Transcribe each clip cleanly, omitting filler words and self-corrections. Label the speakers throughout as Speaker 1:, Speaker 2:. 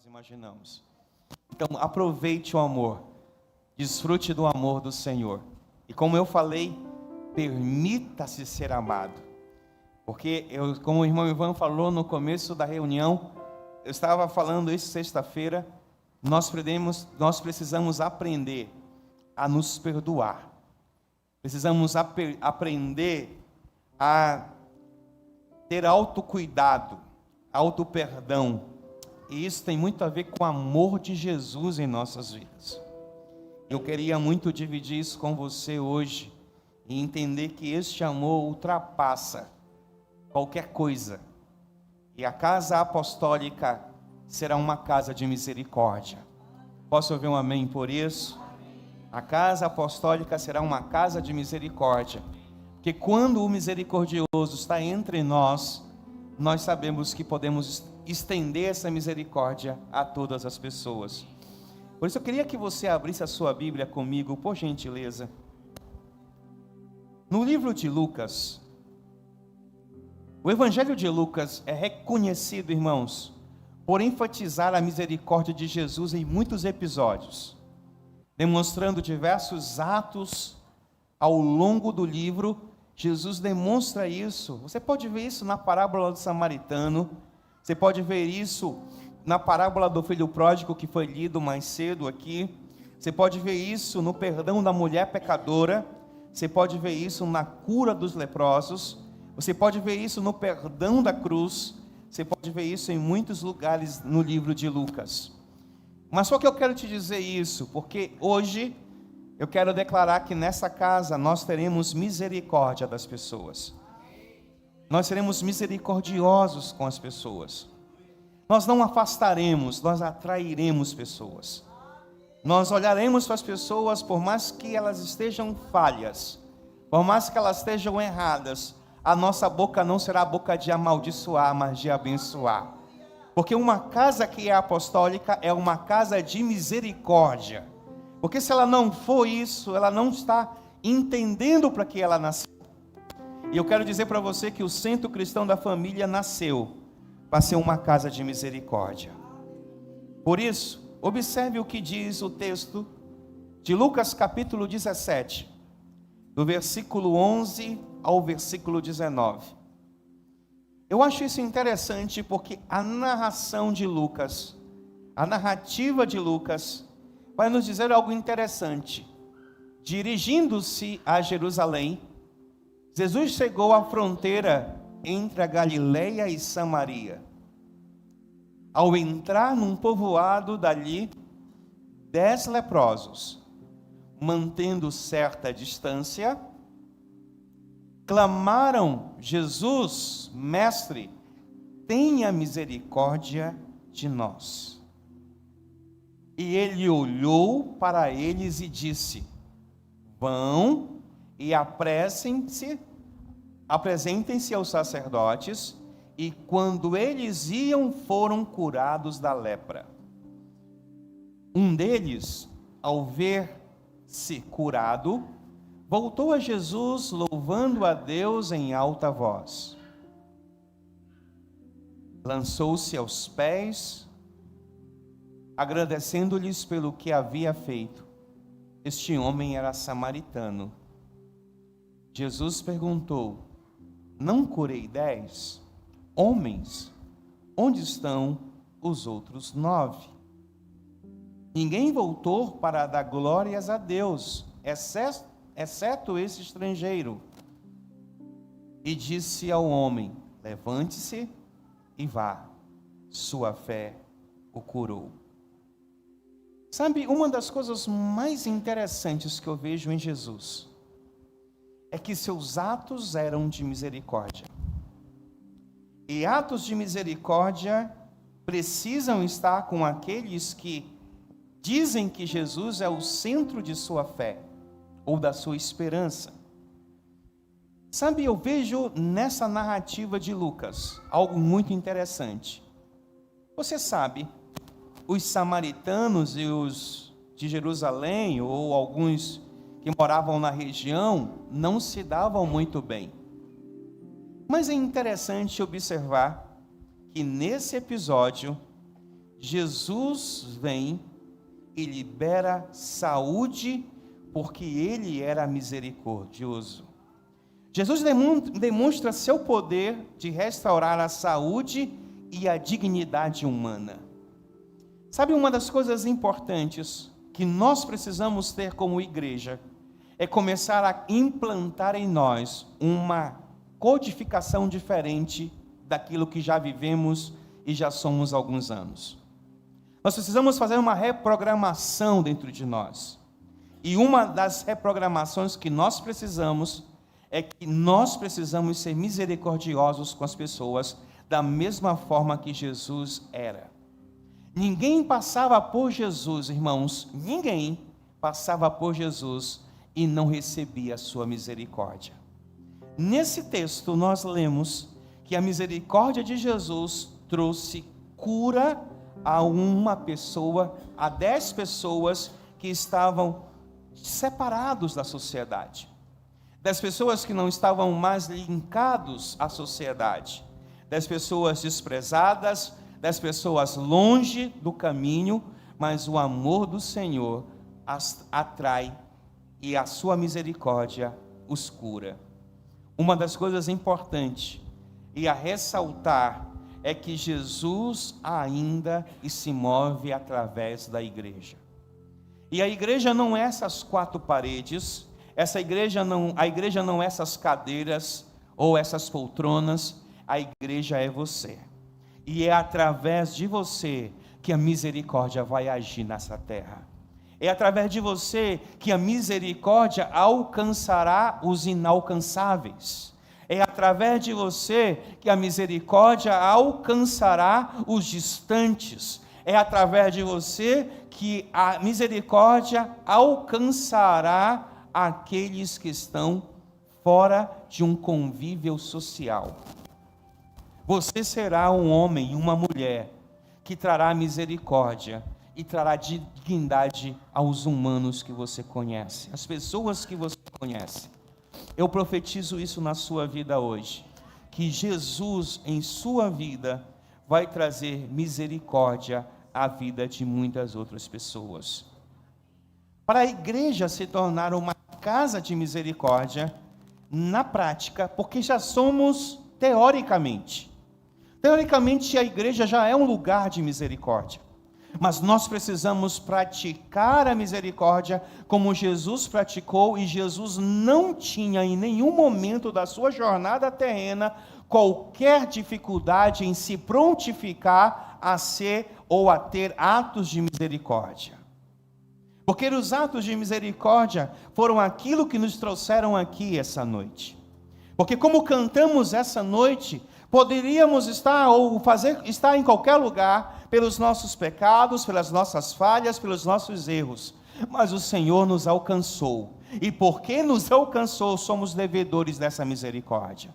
Speaker 1: nós imaginamos. Então, aproveite o amor, desfrute do amor do Senhor. E como eu falei, permita-se ser amado. Porque, como o irmão Ivan falou no começo da reunião, eu estava falando isso sexta-feira, nós precisamos aprender a nos perdoar. Precisamos aprender a ter autocuidado, autoperdão. E isso tem muito a ver com o amor de Jesus em nossas vidas. Eu queria muito dividir isso com você hoje e entender que este amor ultrapassa qualquer coisa. E a casa apostólica será uma casa de misericórdia. Posso ouvir um amém por isso? A casa apostólica será uma casa de misericórdia. Porque quando o misericordioso está entre nós, nós sabemos que podemos estender essa misericórdia a todas as pessoas. Por isso eu queria que você abrisse a sua Bíblia comigo, por gentileza. No livro de Lucas, o Evangelho de Lucas é reconhecido, irmãos, por enfatizar a misericórdia de Jesus em muitos episódios, demonstrando diversos atos ao longo do livro. Jesus demonstra isso. Você pode ver isso na parábola do samaritano, você pode ver isso na parábola do filho pródigo que foi lido mais cedo aqui, você pode ver isso no perdão da mulher pecadora, você pode ver isso na cura dos leprosos, você pode ver isso no perdão da cruz, você pode ver isso em muitos lugares no livro de Lucas. Mas só que eu quero te dizer isso, porque hoje eu quero declarar que nessa casa nós teremos misericórdia das pessoas. Nós seremos misericordiosos com as pessoas. Nós não afastaremos, nós atrairemos pessoas. Nós olharemos para as pessoas, por mais que elas estejam falhas, por mais que elas estejam erradas, a nossa boca não será a boca de amaldiçoar, mas de abençoar. Porque uma casa que é apostólica é uma casa de misericórdia. Porque se ela não for isso, ela não está entendendo para que ela nasceu. E eu quero dizer para você que o Centro Cristão da Família nasceu para ser uma casa de misericórdia. Por isso, observe o que diz o texto de Lucas capítulo 17, do versículo 11 ao versículo 19. Eu acho isso interessante porque a narração de Lucas, a narrativa de Lucas, vai nos dizer algo interessante. Dirigindo-se a Jerusalém, Jesus chegou à fronteira entre a Galileia e Samaria. Ao entrar num povoado dali, 10 leprosos, mantendo certa distância, clamaram: Jesus, mestre, tenha misericórdia de nós. E ele olhou para eles e disse: vão e apresentem-se aos sacerdotes. E quando eles iam, foram curados da lepra. Um deles, ao ver-se curado, voltou a Jesus, louvando a Deus em alta voz. Lançou-se aos pés, agradecendo-lhes pelo que havia feito. Este homem era samaritano. Jesus perguntou: não curei 10 homens? Onde estão os outros 9? Ninguém voltou para dar glórias a Deus, exceto esse estrangeiro. E disse ao homem: levante-se e vá, sua fé o curou. Sabe, uma das coisas mais interessantes que eu vejo em Jesus é que seus atos eram de misericórdia. E atos de misericórdia precisam estar com aqueles que dizem que Jesus é o centro de sua fé ou da sua esperança. Sabe, eu vejo nessa narrativa de Lucas algo muito interessante. Você sabe, os samaritanos e os de Jerusalém, ou alguns que moravam na região, não se davam muito bem. Mas é interessante observar que nesse episódio, Jesus vem e libera saúde, porque Ele era misericordioso. Jesus demonstra seu poder de restaurar a saúde e a dignidade humana. Sabe, uma das coisas importantes que nós precisamos ter como igreja é começar a implantar em nós uma codificação diferente daquilo que já vivemos e já somos há alguns anos. Nós precisamos fazer uma reprogramação dentro de nós. E uma das reprogramações que nós precisamos é que nós precisamos ser misericordiosos com as pessoas da mesma forma que Jesus era. Ninguém passava por Jesus, irmãos, ninguém passava por Jesus e não recebia a sua misericórdia. Nesse texto nós lemos que a misericórdia de Jesus trouxe cura a uma pessoa, a 10 pessoas que estavam separados da sociedade, 10 pessoas que não estavam mais linkados à sociedade, 10 pessoas desprezadas, 10 pessoas longe do caminho, mas o amor do Senhor as atrai e a sua misericórdia os cura. Uma das coisas importantes e a ressaltar é que Jesus ainda se move através da igreja. E a igreja não é essas 4 paredes, a igreja não é essas cadeiras ou essas poltronas, a igreja é você. E é através de você que a misericórdia vai agir nessa terra. É através de você que a misericórdia alcançará os inalcançáveis. É através de você que a misericórdia alcançará os distantes. É através de você que a misericórdia alcançará aqueles que estão fora de um convívio social. Você será um homem e uma mulher que trará misericórdia e trará dignidade aos humanos que você conhece, às pessoas que você conhece. Eu profetizo isso na sua vida hoje, que Jesus em sua vida vai trazer misericórdia à vida de muitas outras pessoas. Para a igreja se tornar uma casa de misericórdia, na prática, porque já somos teoricamente a igreja já é um lugar de misericórdia, mas nós precisamos praticar a misericórdia como Jesus praticou, e Jesus não tinha em nenhum momento da sua jornada terrena qualquer dificuldade em se prontificar a ser ou a ter atos de misericórdia. Porque os atos de misericórdia foram aquilo que nos trouxeram aqui essa noite. Porque como cantamos essa noite, poderíamos estar em qualquer lugar pelos nossos pecados, pelas nossas falhas, pelos nossos erros. Mas o Senhor nos alcançou. E porque nos alcançou, somos devedores dessa misericórdia.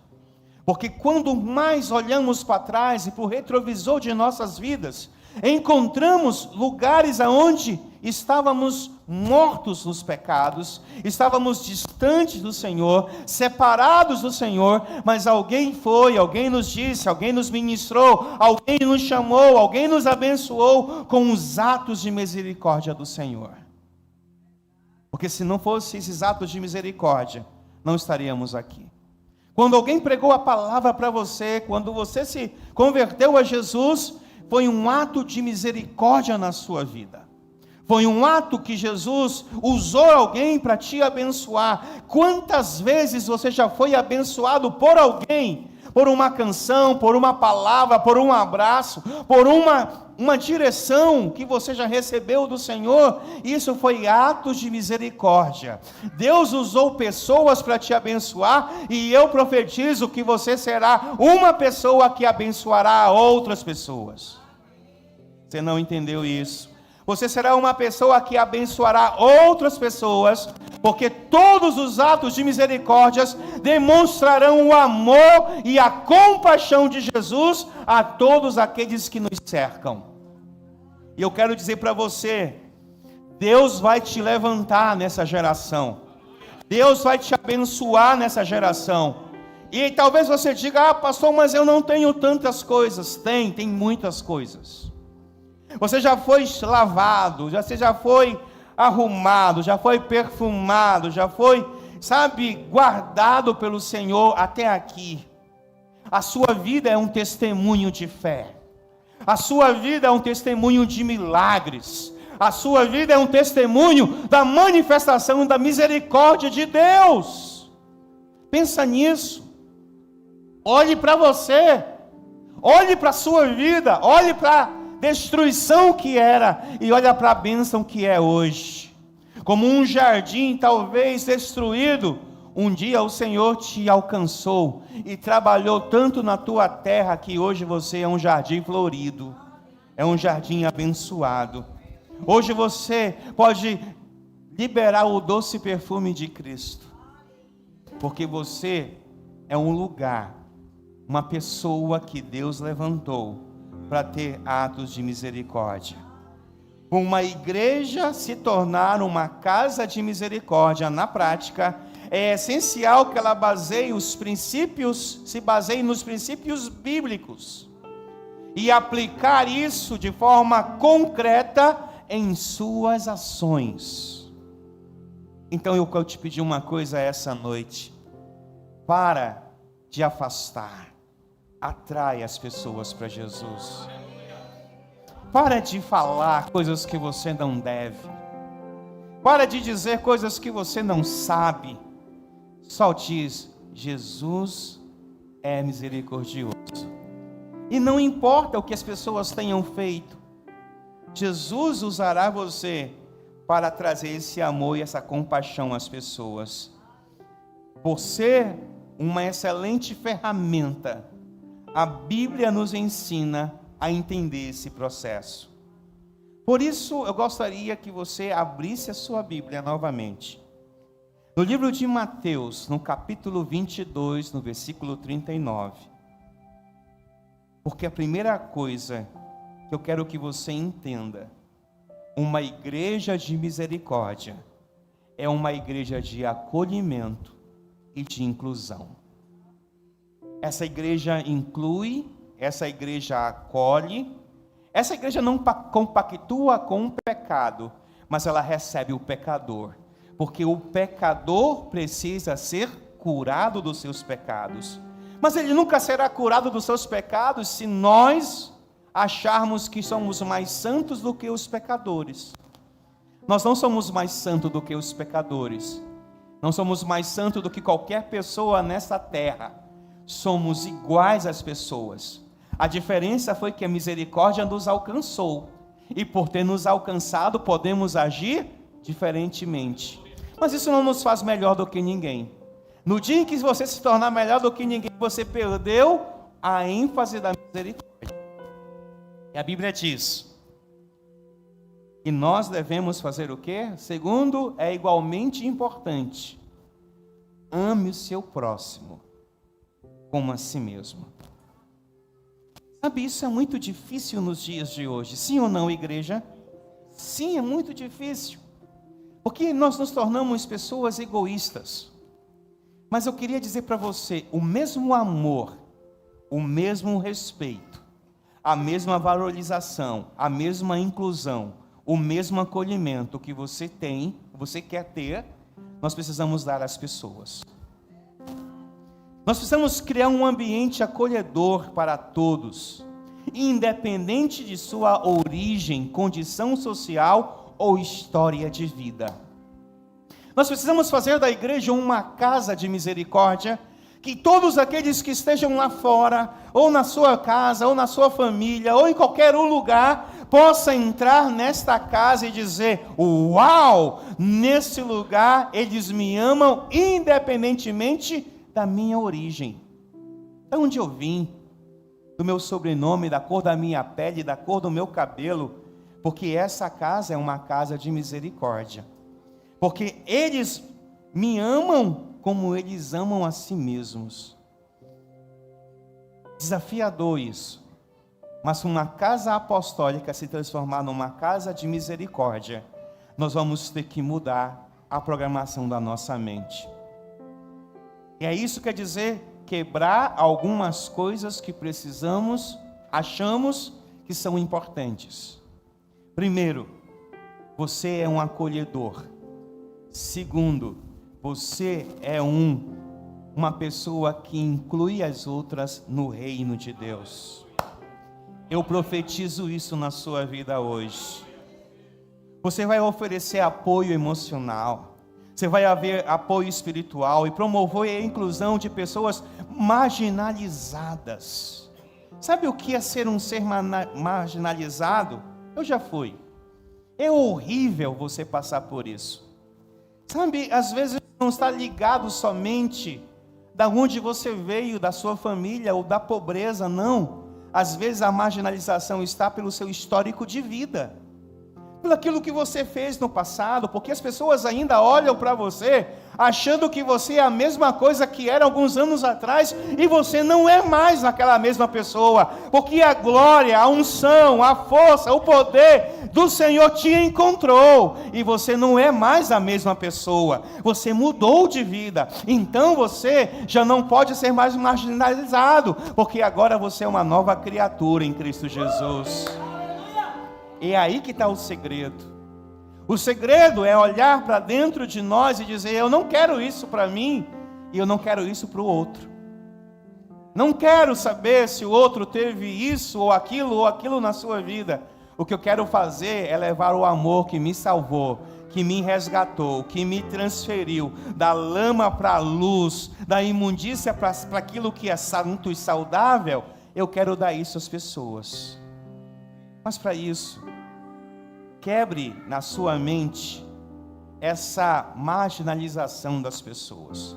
Speaker 1: Porque quando mais olhamos para trás e para o retrovisor de nossas vidas, encontramos lugares aonde estávamos mortos nos pecados, estávamos distantes do Senhor, separados do Senhor, mas alguém nos disse, alguém nos ministrou, alguém nos chamou, alguém nos abençoou com os atos de misericórdia do Senhor. Porque se não fossem esses atos de misericórdia, não estaríamos aqui. Quando alguém pregou a palavra para você, quando você se converteu a Jesus, foi um ato de misericórdia na sua vida. Foi um ato que Jesus usou alguém para te abençoar. Quantas vezes você já foi abençoado por alguém? Por uma canção, por uma palavra, por um abraço, por uma direção que você já recebeu do Senhor. Isso foi atos de misericórdia. Deus usou pessoas para te abençoar, e eu profetizo que você será uma pessoa que abençoará outras pessoas. Você não entendeu isso? Você será uma pessoa que abençoará outras pessoas, porque todos os atos de misericórdia demonstrarão o amor e a compaixão de Jesus a todos aqueles que nos cercam. E eu quero dizer para você, Deus vai te levantar nessa geração. Deus vai te abençoar nessa geração. E talvez você diga, pastor, mas eu não tenho tantas coisas. Tem muitas coisas. Você já foi lavado, você já foi arrumado, já foi perfumado, já foi, guardado pelo Senhor até aqui. A sua vida é um testemunho de fé. A sua vida é um testemunho de milagres. A sua vida é um testemunho da manifestação da misericórdia de Deus. Pensa nisso. Olhe para você. Olhe para a sua vida. Olhe para a destruição que era e olha para a bênção que é hoje. Como um jardim talvez destruído, um dia o Senhor te alcançou e trabalhou tanto na tua terra que hoje você é um jardim florido, é um jardim abençoado. Hoje você pode liberar o doce perfume de Cristo, porque você é um lugar, uma pessoa que Deus levantou para ter atos de misericórdia. Uma igreja se tornar uma casa de misericórdia na prática, é essencial que ela se baseie nos princípios bíblicos e aplicar isso de forma concreta em suas ações. Então eu quero te pedir uma coisa essa noite: para de afastar, atrai as pessoas para Jesus. Para de falar coisas que você não deve, para de dizer coisas que você não sabe. Só diz: Jesus é misericordioso. E não importa o que as pessoas tenham feito, Jesus usará você para trazer esse amor e essa compaixão às pessoas. Por ser uma excelente ferramenta, a Bíblia nos ensina a entender esse processo. Por isso, eu gostaria que você abrisse a sua Bíblia novamente. No livro de Mateus, no capítulo 22, no versículo 39. Porque a primeira coisa que eu quero que você entenda: uma igreja de misericórdia é uma igreja de acolhimento e de inclusão. Essa igreja inclui, essa igreja acolhe, essa igreja não compactua com o pecado, mas ela recebe o pecador. Porque o pecador precisa ser curado dos seus pecados. Mas ele nunca será curado dos seus pecados se nós acharmos que somos mais santos do que os pecadores. Nós não somos mais santos do que os pecadores. Não somos mais santos do que qualquer pessoa nessa terra. Somos iguais às pessoas. A diferença foi que a misericórdia nos alcançou. E por ter nos alcançado, podemos agir diferentemente. Mas isso não nos faz melhor do que ninguém. No dia em que você se tornar melhor do que ninguém, você perdeu a ênfase da misericórdia. E a Bíblia diz que nós devemos fazer o quê? Segundo, é igualmente importante: ame o seu próximo como a si mesmo. Sabe, isso é muito difícil nos dias de hoje. Sim ou não, igreja? Sim, é muito difícil. Porque nós nos tornamos pessoas egoístas. Mas eu queria dizer para você: o mesmo amor, o mesmo respeito, a mesma valorização, a mesma inclusão, o mesmo acolhimento que você quer ter, nós precisamos dar às pessoas. Nós precisamos criar um ambiente acolhedor para todos, independente de sua origem, condição social ou história de vida. Nós precisamos fazer da igreja uma casa de misericórdia, que todos aqueles que estejam lá fora, ou na sua casa, ou na sua família, ou em qualquer lugar, possam entrar nesta casa e dizer: uau, nesse lugar eles me amam independentemente da minha origem, de onde eu vim, do meu sobrenome, da cor da minha pele, da cor do meu cabelo, porque essa casa é uma casa de misericórdia. Porque eles me amam como eles amam a si mesmos. Desafiador isso. Mas uma casa apostólica se transformar numa casa de misericórdia, nós vamos ter que mudar a programação da nossa mente. E é isso que quer dizer quebrar algumas coisas que achamos que são importantes. Primeiro, você é um acolhedor. Segundo, você é uma pessoa que inclui as outras no reino de Deus. Eu profetizo isso na sua vida hoje. Você vai oferecer apoio emocional. Você vai haver apoio espiritual e promover a inclusão de pessoas marginalizadas. Sabe o que é ser um ser marginalizado? Eu já fui. É horrível você passar por isso. Sabe, às vezes não está ligado somente da onde você veio, da sua família ou da pobreza, não. Às vezes a marginalização está pelo seu histórico de vida, pelo aquilo que você fez no passado, porque as pessoas ainda olham para você achando que você é a mesma coisa que era alguns anos atrás, e você não é mais aquela mesma pessoa, porque a glória, a unção, a força, o poder do Senhor te encontrou, e você não é mais a mesma pessoa, você mudou de vida, então você já não pode ser mais marginalizado, porque agora você é uma nova criatura em Cristo Jesus. É aí que está o segredo. O segredo é olhar para dentro de nós e dizer: eu não quero isso para mim, e eu não quero isso para o outro. Não quero saber se o outro teve isso ou aquilo na sua vida. O que eu quero fazer é levar o amor que me salvou, que me resgatou, que me transferiu da lama para a luz, da imundícia para aquilo que é santo e saudável. Eu quero dar isso às pessoas. Mas para isso, quebre na sua mente essa marginalização das pessoas.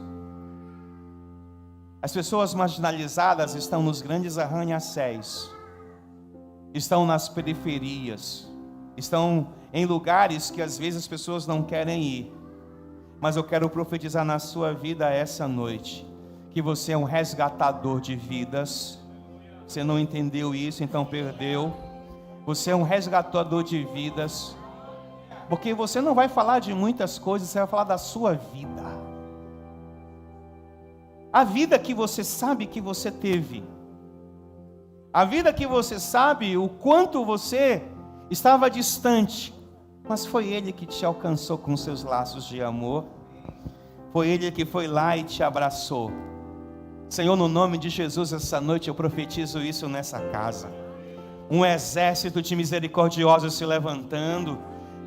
Speaker 1: As pessoas marginalizadas estão nos grandes arranha-céus, estão nas periferias, estão em lugares que às vezes as pessoas não querem ir. Mas eu quero profetizar na sua vida essa noite, que você é um resgatador de vidas. Você não entendeu isso, então perdeu. Você é um resgatador de vidas, porque você não vai falar de muitas coisas, você vai falar da sua vida. A vida que você sabe que você teve, a vida que você sabe o quanto você estava distante, mas foi Ele que te alcançou com seus laços de amor, foi Ele que foi lá e te abraçou. Senhor, no nome de Jesus, essa noite eu profetizo isso nessa casa. Um exército de misericordiosos se levantando,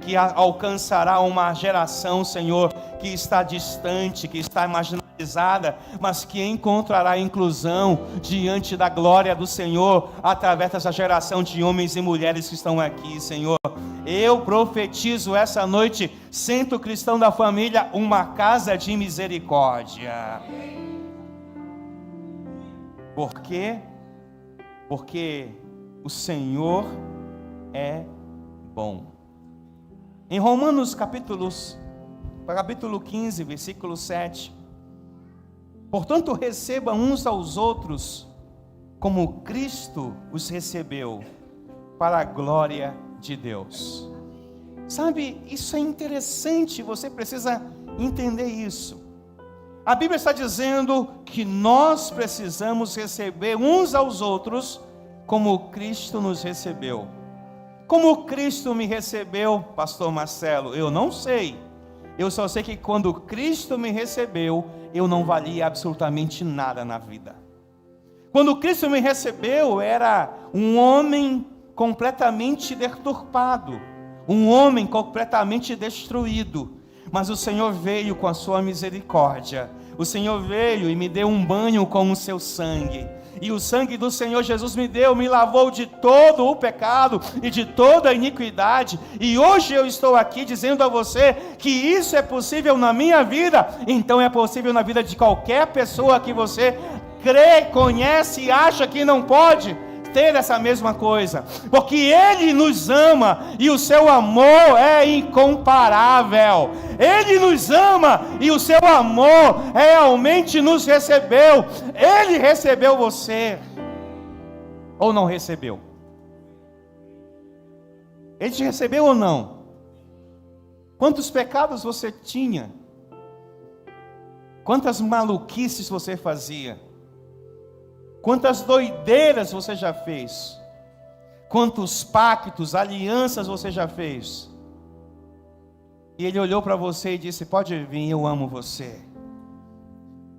Speaker 1: que alcançará uma geração, Senhor, que está distante, que está marginalizada, mas que encontrará inclusão diante da glória do Senhor, através dessa geração de homens e mulheres que estão aqui, Senhor. Eu profetizo essa noite, Centro Cristão da Família, uma casa de misericórdia. Por quê? Porque o Senhor é bom. Em Romanos capítulo 15, versículo 7. Portanto, recebam uns aos outros como Cristo os recebeu, para a glória de Deus. Sabe, isso é interessante, você precisa entender isso. A Bíblia está dizendo que nós precisamos receber uns aos outros como Cristo nos recebeu. Como Cristo me recebeu, pastor Marcelo? Eu não sei. Eu só sei que quando Cristo me recebeu, eu não valia absolutamente nada na vida. Quando Cristo me recebeu, eu era um homem completamente deturpado, um homem completamente destruído. Mas o Senhor veio com a sua misericórdia. O Senhor veio e me deu um banho com o seu sangue. E o sangue do Senhor Jesus me lavou de todo o pecado e de toda a iniquidade. E hoje eu estou aqui dizendo a você que isso é possível na minha vida. Então é possível na vida de qualquer pessoa que você crê, conhece e acha que não pode ter essa mesma coisa, porque Ele nos ama e o seu amor é incomparável. Ele nos ama e o seu amor realmente nos recebeu. Ele recebeu você ou não recebeu? Ele te recebeu ou não? Quantos pecados você tinha? Quantas maluquices você fazia? Quantas doideiras você já fez? Quantos pactos, alianças você já fez? E Ele olhou para você e disse: pode vir, eu amo você.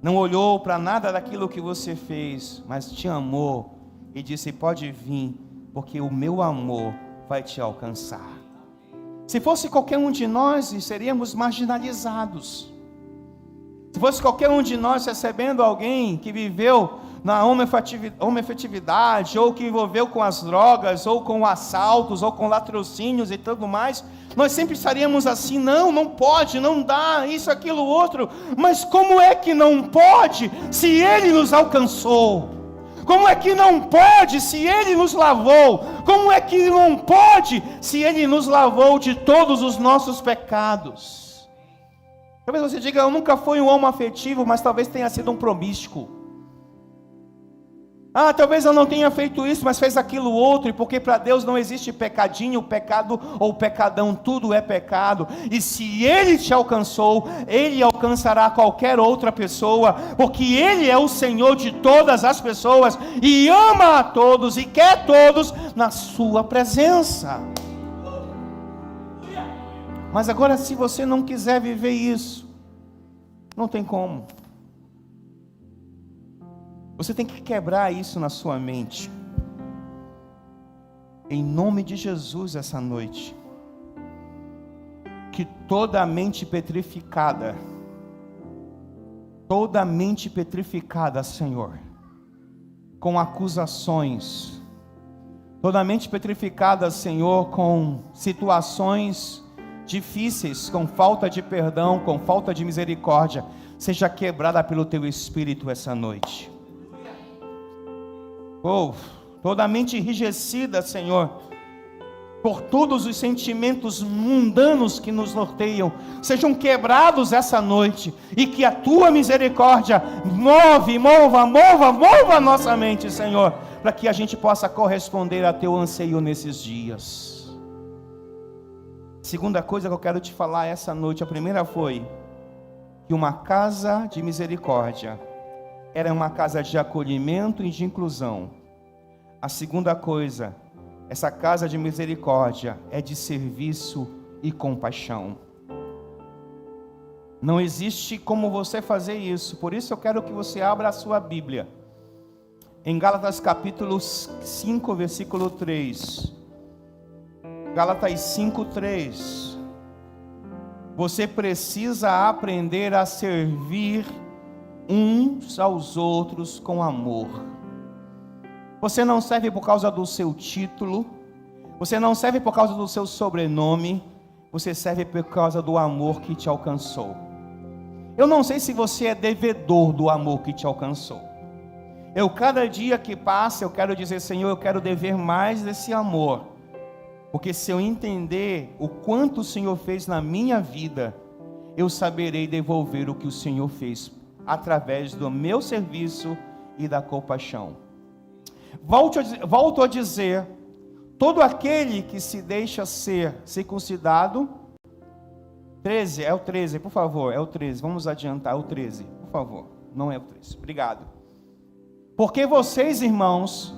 Speaker 1: Não olhou para nada daquilo que você fez, mas te amou e disse: pode vir, porque o meu amor vai te alcançar. Se fosse qualquer um de nós, seríamos marginalizados. Se fosse qualquer um de nós recebendo alguém que viveu na homoafetividade, ou que envolveu com as drogas, ou com assaltos, ou com latrocínios e tudo mais, nós sempre estaríamos assim: não pode, não dá, isso, aquilo, outro. Mas como é que não pode, se Ele nos alcançou? Como é que não pode, se Ele nos lavou? Como é que não pode, se Ele nos lavou de todos os nossos pecados? Talvez você diga: eu nunca fui um homoafetivo, mas talvez tenha sido um promíscuo. Talvez eu não tenha feito isso, mas fez aquilo outro. E porque para Deus não existe pecadinho, pecado ou pecadão, tudo é pecado. E se Ele te alcançou, Ele alcançará qualquer outra pessoa, porque Ele é o Senhor de todas as pessoas, e ama a todos, e quer todos na sua presença. Mas agora, se você não quiser viver isso, não tem como. Você tem que quebrar isso na sua mente. Em nome de Jesus, essa noite, que toda mente petrificada, Senhor, com acusações, toda mente petrificada, Senhor, com situações difíceis, com falta de perdão, com falta de misericórdia, seja quebrada pelo Teu Espírito essa noite. Toda mente enrijecida, Senhor, por todos os sentimentos mundanos que nos norteiam, sejam quebrados essa noite, e que a Tua misericórdia mova a nossa mente, Senhor, para que a gente possa corresponder a Teu anseio nesses dias. Segunda coisa que eu quero te falar essa noite, a primeira foi que uma casa de misericórdia era uma casa de acolhimento e de inclusão. A segunda coisa, essa casa de misericórdia é de serviço e compaixão. Não existe como você fazer isso, por isso eu quero que você abra a sua Bíblia. Em Gálatas capítulo 5, versículo 3. Gálatas 5, 3. Você precisa aprender a servir uns aos outros com amor. Você não serve por causa do seu título, você não serve por causa do seu sobrenome, você serve por causa do amor que te alcançou. Eu não sei se você é devedor do amor que te alcançou. Cada dia que passa, eu quero dizer: Senhor, eu quero dever mais desse amor, porque se eu entender o quanto o Senhor fez na minha vida, eu saberei devolver o que o Senhor fez através do meu serviço e da compaixão. Volto a dizer: todo aquele que se deixa ser circuncidado, 13, é o 13, por favor, é o 13, vamos adiantar, é o 13, por favor, não é o 13, obrigado. Porque vocês, irmãos,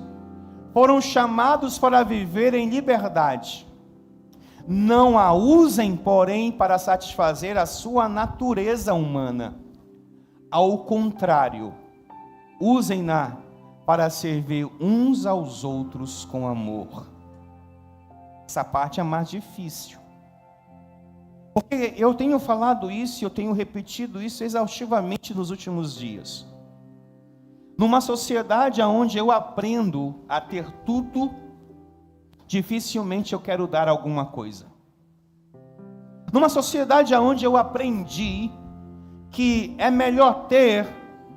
Speaker 1: foram chamados para viver em liberdade. Não a usem, porém, para satisfazer a sua natureza humana. Ao contrário, usem-na para servir uns aos outros com amor. Essa parte é mais difícil, porque eu tenho falado isso, eu tenho repetido isso exaustivamente nos últimos dias. Numa sociedade onde eu aprendo a ter tudo, dificilmente eu quero dar alguma coisa. Numa sociedade onde eu aprendi que é melhor ter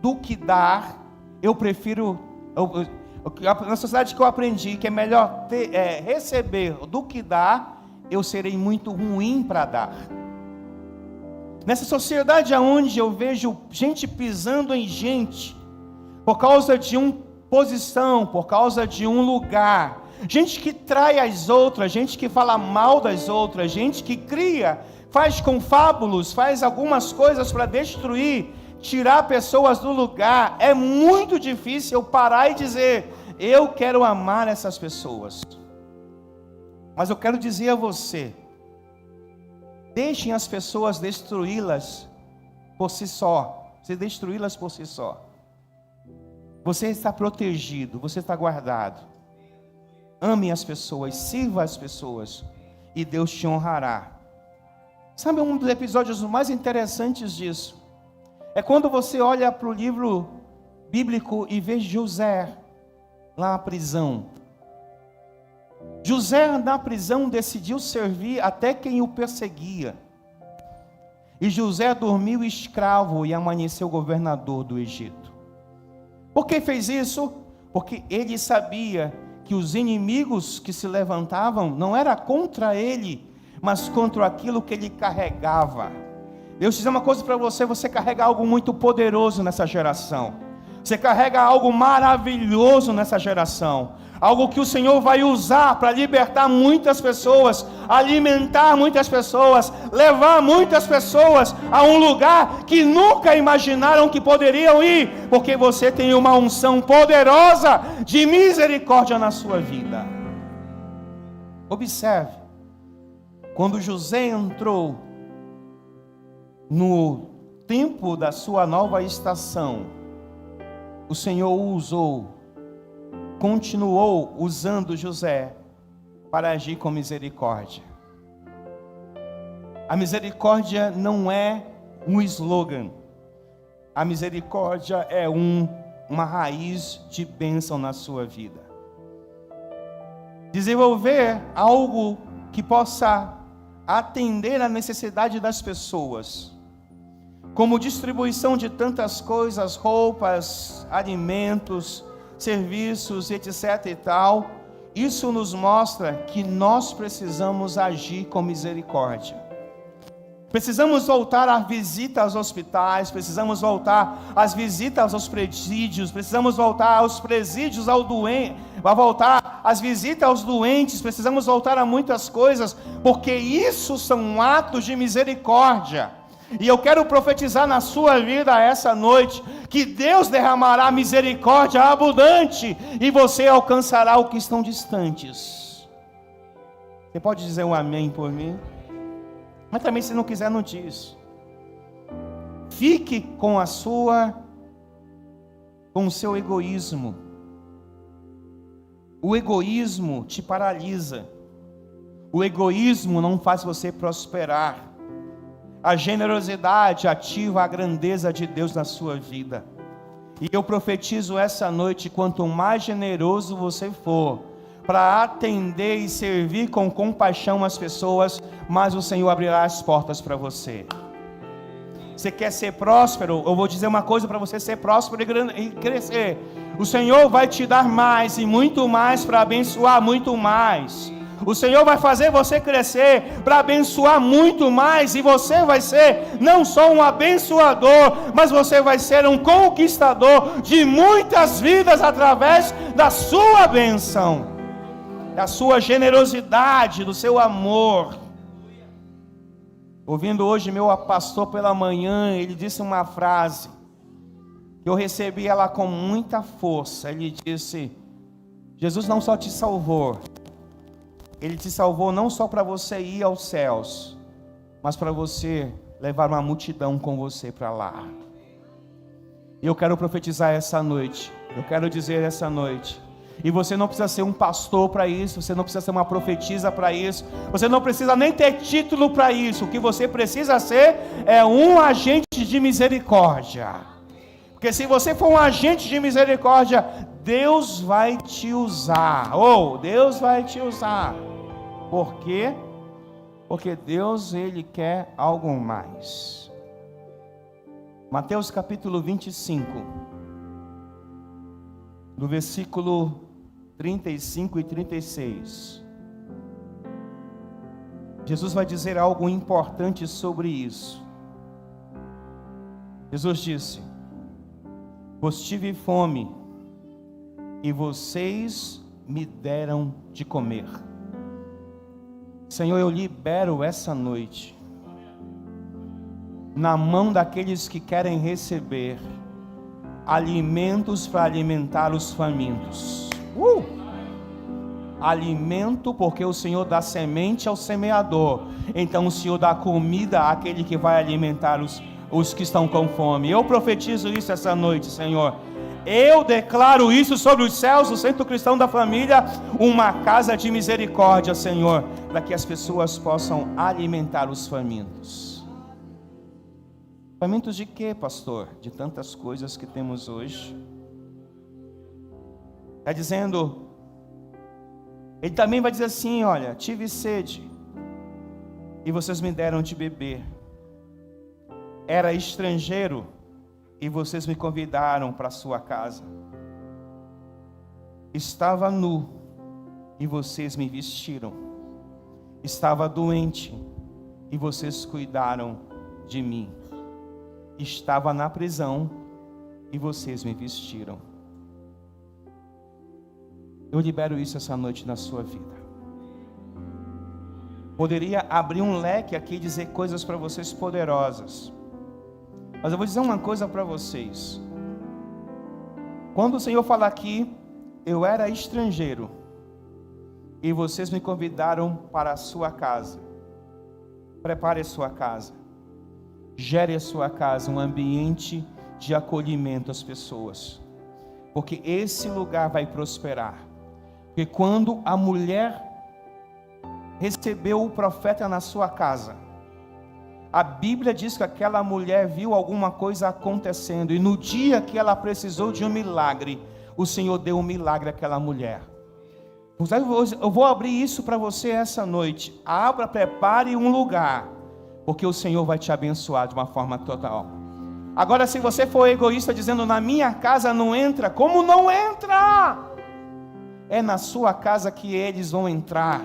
Speaker 1: do que dar, eu prefiro. Na sociedade que eu aprendi que é melhor receber do que dar, eu serei muito ruim para dar. Nessa sociedade onde eu vejo gente pisando em gente, por causa de uma posição, por causa de um lugar, gente que trai as outras, gente que fala mal das outras, gente que cria, faz confábulos, faz algumas coisas para destruir, tirar pessoas do lugar, é muito difícil eu parar e dizer: eu quero amar essas pessoas. Mas eu quero dizer a você, deixem as pessoas destruí-las por si só. Você destruí-las por si só. Você está protegido, você está guardado. Ame as pessoas, sirva as pessoas, e Deus te honrará. Sabe, um dos episódios mais interessantes disso é quando você olha para o livro bíblico e vê José lá na prisão. José na prisão decidiu servir até quem o perseguia. E José dormiu escravo e amanheceu governador do Egito. Por que fez isso? Porque ele sabia que os inimigos que se levantavam não era contra ele, mas contra aquilo que ele carregava. Deus diz uma coisa para você: você carrega algo muito poderoso nessa geração. Você carrega algo maravilhoso nessa geração. Algo que o Senhor vai usar para libertar muitas pessoas, alimentar muitas pessoas, levar muitas pessoas a um lugar que nunca imaginaram que poderiam ir, porque você tem uma unção poderosa de misericórdia na sua vida. Observe, quando José entrou no tempo da sua nova estação, o Senhor o usou, continuou usando José para agir com misericórdia. A misericórdia não é um slogan. A misericórdia é uma raiz de bênção na sua vida. Desenvolver algo que possa atender à necessidade das pessoas, como distribuição de tantas coisas, roupas, alimentos, serviços, etc. e tal. Isso nos mostra que nós precisamos agir com misericórdia. Precisamos voltar à visita aos hospitais, precisamos voltar às visitas aos presídios, precisamos voltar aos presídios voltar às visitas aos doentes, precisamos voltar a muitas coisas, porque isso são atos de misericórdia. E eu quero profetizar na sua vida essa noite, que Deus derramará misericórdia abundante, e você alcançará o que estão distantes. Você pode dizer um amém por mim? Mas também, se não quiser, não diz. Fique com o seu egoísmo. O egoísmo te paralisa. O egoísmo não faz você prosperar. A generosidade ativa a grandeza de Deus na sua vida. E eu profetizo essa noite: quanto mais generoso você for para atender e servir com compaixão as pessoas, mais o Senhor abrirá as portas para você. Você quer ser próspero? Eu vou dizer uma coisa para você ser próspero e crescer. O Senhor vai te dar mais e muito mais para abençoar muito mais. O Senhor vai fazer você crescer para abençoar muito mais, e você vai ser não só um abençoador, mas você vai ser um conquistador de muitas vidas através da sua bênção, da sua generosidade, do seu amor. Ouvindo hoje meu pastor pela manhã, ele disse uma frase que eu recebi ela com muita força. Ele disse: Jesus não só te salvou, Ele te salvou não só para você ir aos céus, mas para você levar uma multidão com você para lá. E eu quero profetizar essa noite, eu quero dizer essa noite, e você não precisa ser um pastor para isso, você não precisa ser uma profetisa para isso, você não precisa nem ter título para isso. O que você precisa ser é um agente de misericórdia. Porque se você for um agente de misericórdia, Deus vai te usar. Deus vai te usar. Por quê? Porque Deus, Ele quer algo mais. Mateus capítulo 25, do versículo 35 e 36. Jesus vai dizer algo importante sobre isso. Jesus disse: pois tive fome, e vocês me deram de comer. Senhor, eu libero essa noite na mão daqueles que querem receber alimentos para alimentar os famintos. alimento, porque o Senhor dá semente ao semeador. Então o Senhor dá comida àquele que vai alimentar os que estão com fome. Eu profetizo isso essa noite, Senhor. Eu declaro isso sobre os céus, o Centro Cristão da Família, uma casa de misericórdia, Senhor, para que as pessoas possam alimentar os famintos. Famintos de quê, pastor? De tantas coisas que temos hoje. Está dizendo, ele também vai dizer assim: olha, tive sede e vocês me deram de beber. Era estrangeiro e vocês me convidaram para a sua casa. Estava nu e vocês me vestiram. Estava doente e vocês cuidaram de mim. Estava na prisão e vocês me vestiram. Eu libero isso essa noite na sua vida. Poderia abrir um leque aqui e dizer coisas para vocês poderosas. Mas eu vou dizer uma coisa para vocês. Quando o Senhor fala aqui, eu era estrangeiro e vocês me convidaram para a sua casa. Prepare a sua casa. Gere a sua casa um ambiente de acolhimento às pessoas. Porque esse lugar vai prosperar. Porque quando a mulher recebeu o profeta na sua casa, a Bíblia diz que aquela mulher viu alguma coisa acontecendo, e no dia que ela precisou de um milagre, o Senhor deu um milagre àquela mulher. Eu vou abrir isso para você essa noite. Abra, prepare um lugar, porque o Senhor vai te abençoar de uma forma total. Agora, se você for egoísta dizendo, na minha casa não entra, como não entra? É na sua casa que eles vão entrar.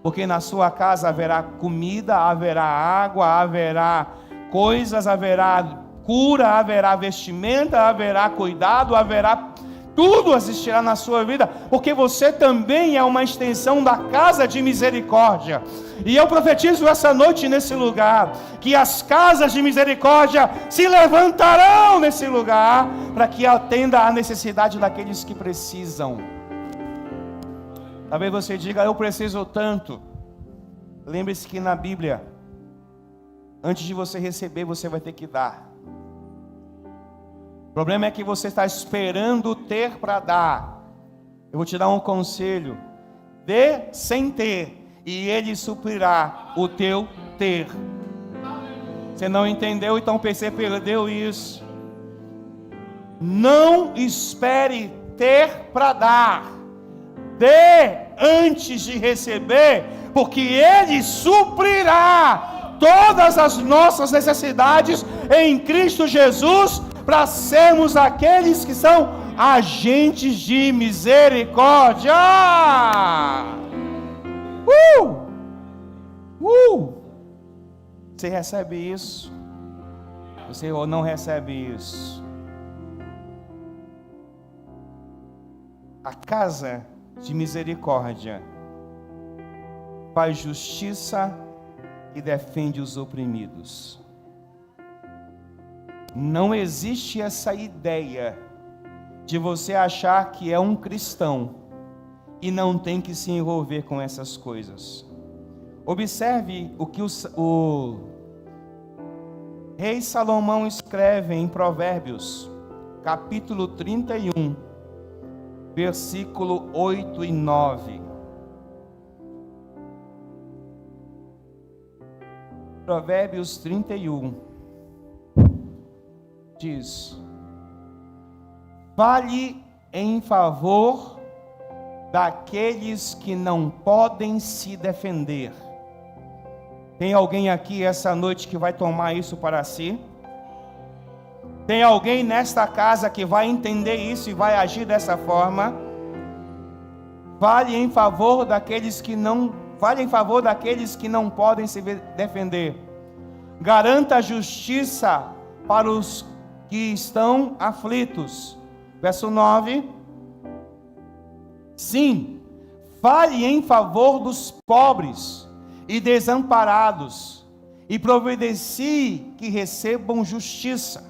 Speaker 1: Porque na sua casa haverá comida, haverá água, haverá coisas, haverá cura, haverá vestimenta, haverá cuidado, haverá tudo existirá na sua vida, porque você também é uma extensão da casa de misericórdia. E eu profetizo essa noite nesse lugar, que as casas de misericórdia se levantarão nesse lugar, para que atenda à necessidade daqueles que precisam. Talvez você diga, eu preciso tanto. Lembre-se que na Bíblia, antes de você receber, você vai ter que dar. O problema é que você está esperando ter para dar. Eu vou te dar um conselho: dê sem ter, e Ele suprirá o teu ter. Você não entendeu, então você perdeu isso. Não espere ter para dar. Dê antes de receber, porque Ele suprirá todas as nossas necessidades em Cristo Jesus, para sermos aqueles que são agentes de misericórdia. Você recebe isso? Você ou não recebe isso? A casa de misericórdia faz justiça e defende os oprimidos. Não existe essa ideia de você achar que é um cristão e não tem que se envolver com essas coisas. Observe o que o rei Salomão escreve em Provérbios, capítulo 31, versículo 8 e 9. Provérbios 31 diz: fale em favor daqueles que não podem se defender. Tem alguém aqui essa noite que vai tomar isso para si? Tem alguém nesta casa que vai entender isso e vai agir dessa forma? Fale em favor daqueles que não podem se defender. Garanta a justiça para os que estão aflitos. Verso 9. Sim, fale em favor dos pobres e desamparados, e providencie que recebam justiça.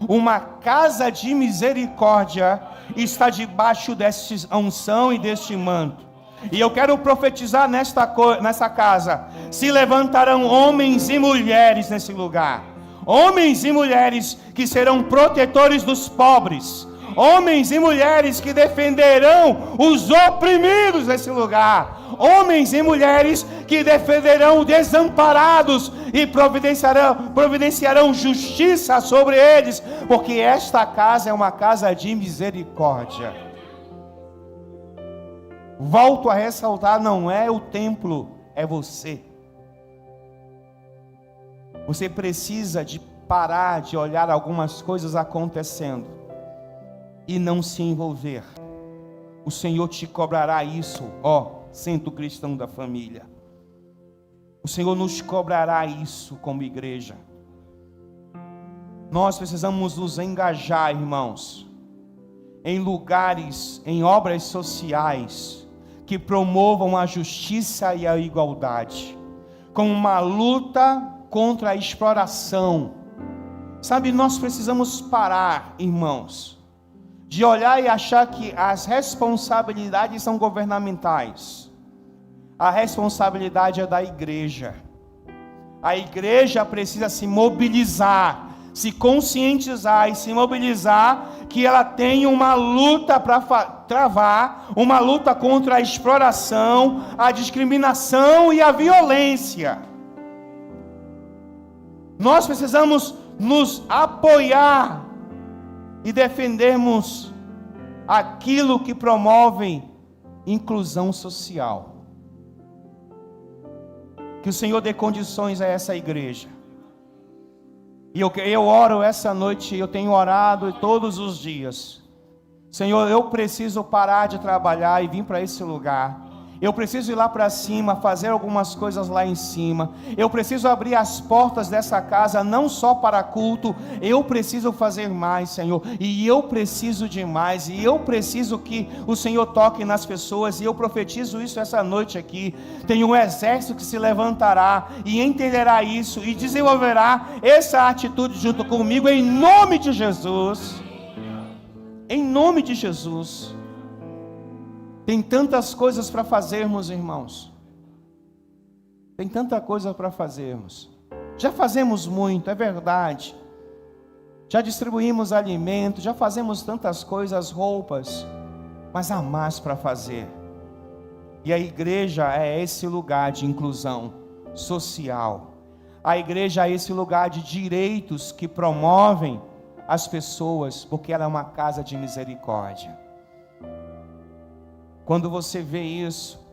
Speaker 1: Uma casa de misericórdia está debaixo desta unção e deste manto. E eu quero profetizar nessa casa. Se levantarão homens e mulheres nesse lugar. Homens e mulheres que serão protetores dos pobres. Homens e mulheres que defenderão os oprimidos nesse lugar. Homens e mulheres que defenderão os desamparados e providenciarão justiça sobre eles, porque esta casa é uma casa de misericórdia. Volto a ressaltar, não é o templo, é você. Você precisa de parar de olhar algumas coisas acontecendo e não se envolver. O Senhor te cobrará isso, centro cristão da família. O Senhor nos cobrará isso como igreja. Nós precisamos nos engajar, irmãos, em lugares, em obras sociais que promovam a justiça e a igualdade, como uma luta contra a exploração. Sabe, nós precisamos parar, irmãos, de olhar e achar que as responsabilidades são governamentais. A responsabilidade é da igreja. A igreja precisa se mobilizar, se conscientizar e se mobilizar que ela tem uma luta para travar, uma luta contra a exploração, a discriminação e a violência. Nós precisamos nos apoiar e defendermos aquilo que promove inclusão social. Que o Senhor dê condições a essa igreja. E eu oro essa noite, eu tenho orado todos os dias. Senhor, eu preciso parar de trabalhar e vir para esse lugar. Eu preciso ir lá para cima, fazer algumas coisas lá em cima. Eu preciso abrir as portas dessa casa, não só para culto. Eu preciso fazer mais, Senhor. E eu preciso de mais. E eu preciso que o Senhor toque nas pessoas. E eu profetizo isso essa noite aqui. Tem um exército que se levantará e entenderá isso e desenvolverá essa atitude junto comigo, em nome de Jesus. Em nome de Jesus. Tem tantas coisas para fazermos, irmãos. Tem tanta coisa para fazermos. Já fazemos muito, é verdade. Já distribuímos alimentos, já fazemos tantas coisas, roupas. Mas há mais para fazer. E a igreja é esse lugar de inclusão social. A igreja é esse lugar de direitos que promovem as pessoas, porque ela é uma casa de misericórdia. Quando você vê isso,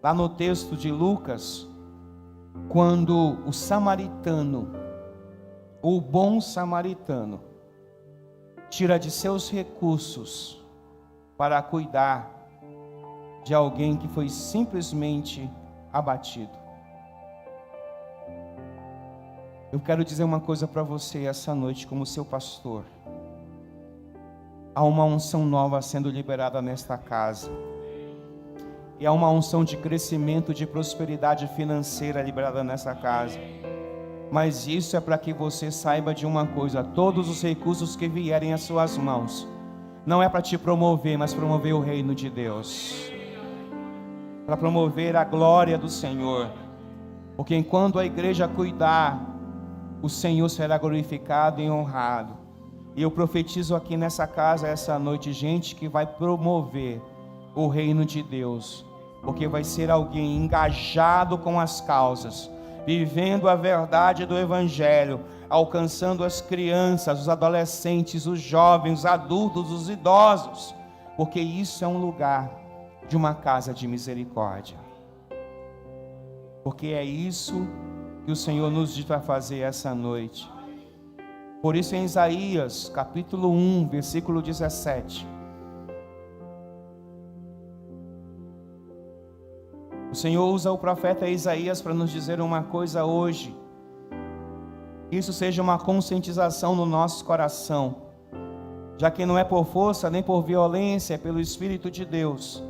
Speaker 1: lá no texto de Lucas, quando o samaritano, o bom samaritano, tira de seus recursos para cuidar de alguém que foi simplesmente abatido. Eu quero dizer uma coisa para você essa noite, como seu pastor. Há uma unção nova sendo liberada nesta casa. E há uma unção de crescimento, de prosperidade financeira liberada nessa casa. Mas isso é para que você saiba de uma coisa: todos os recursos que vierem às suas mãos, não é para te promover, mas promover o reino de Deus. Para promover a glória do Senhor. Porque enquanto a igreja cuidar, o Senhor será glorificado e honrado. E eu profetizo aqui nessa casa, essa noite, gente que vai promover o reino de Deus, porque vai ser alguém engajado com as causas, vivendo a verdade do Evangelho, alcançando as crianças, os adolescentes, os jovens, os adultos, os idosos, porque isso é um lugar de uma casa de misericórdia. Porque é isso que o Senhor nos diz para fazer essa noite. Por isso em Isaías, capítulo 1, versículo 17, o Senhor usa o profeta Isaías para nos dizer uma coisa hoje. Isso seja uma conscientização no nosso coração, já que não é por força nem por violência, é pelo Espírito de Deus.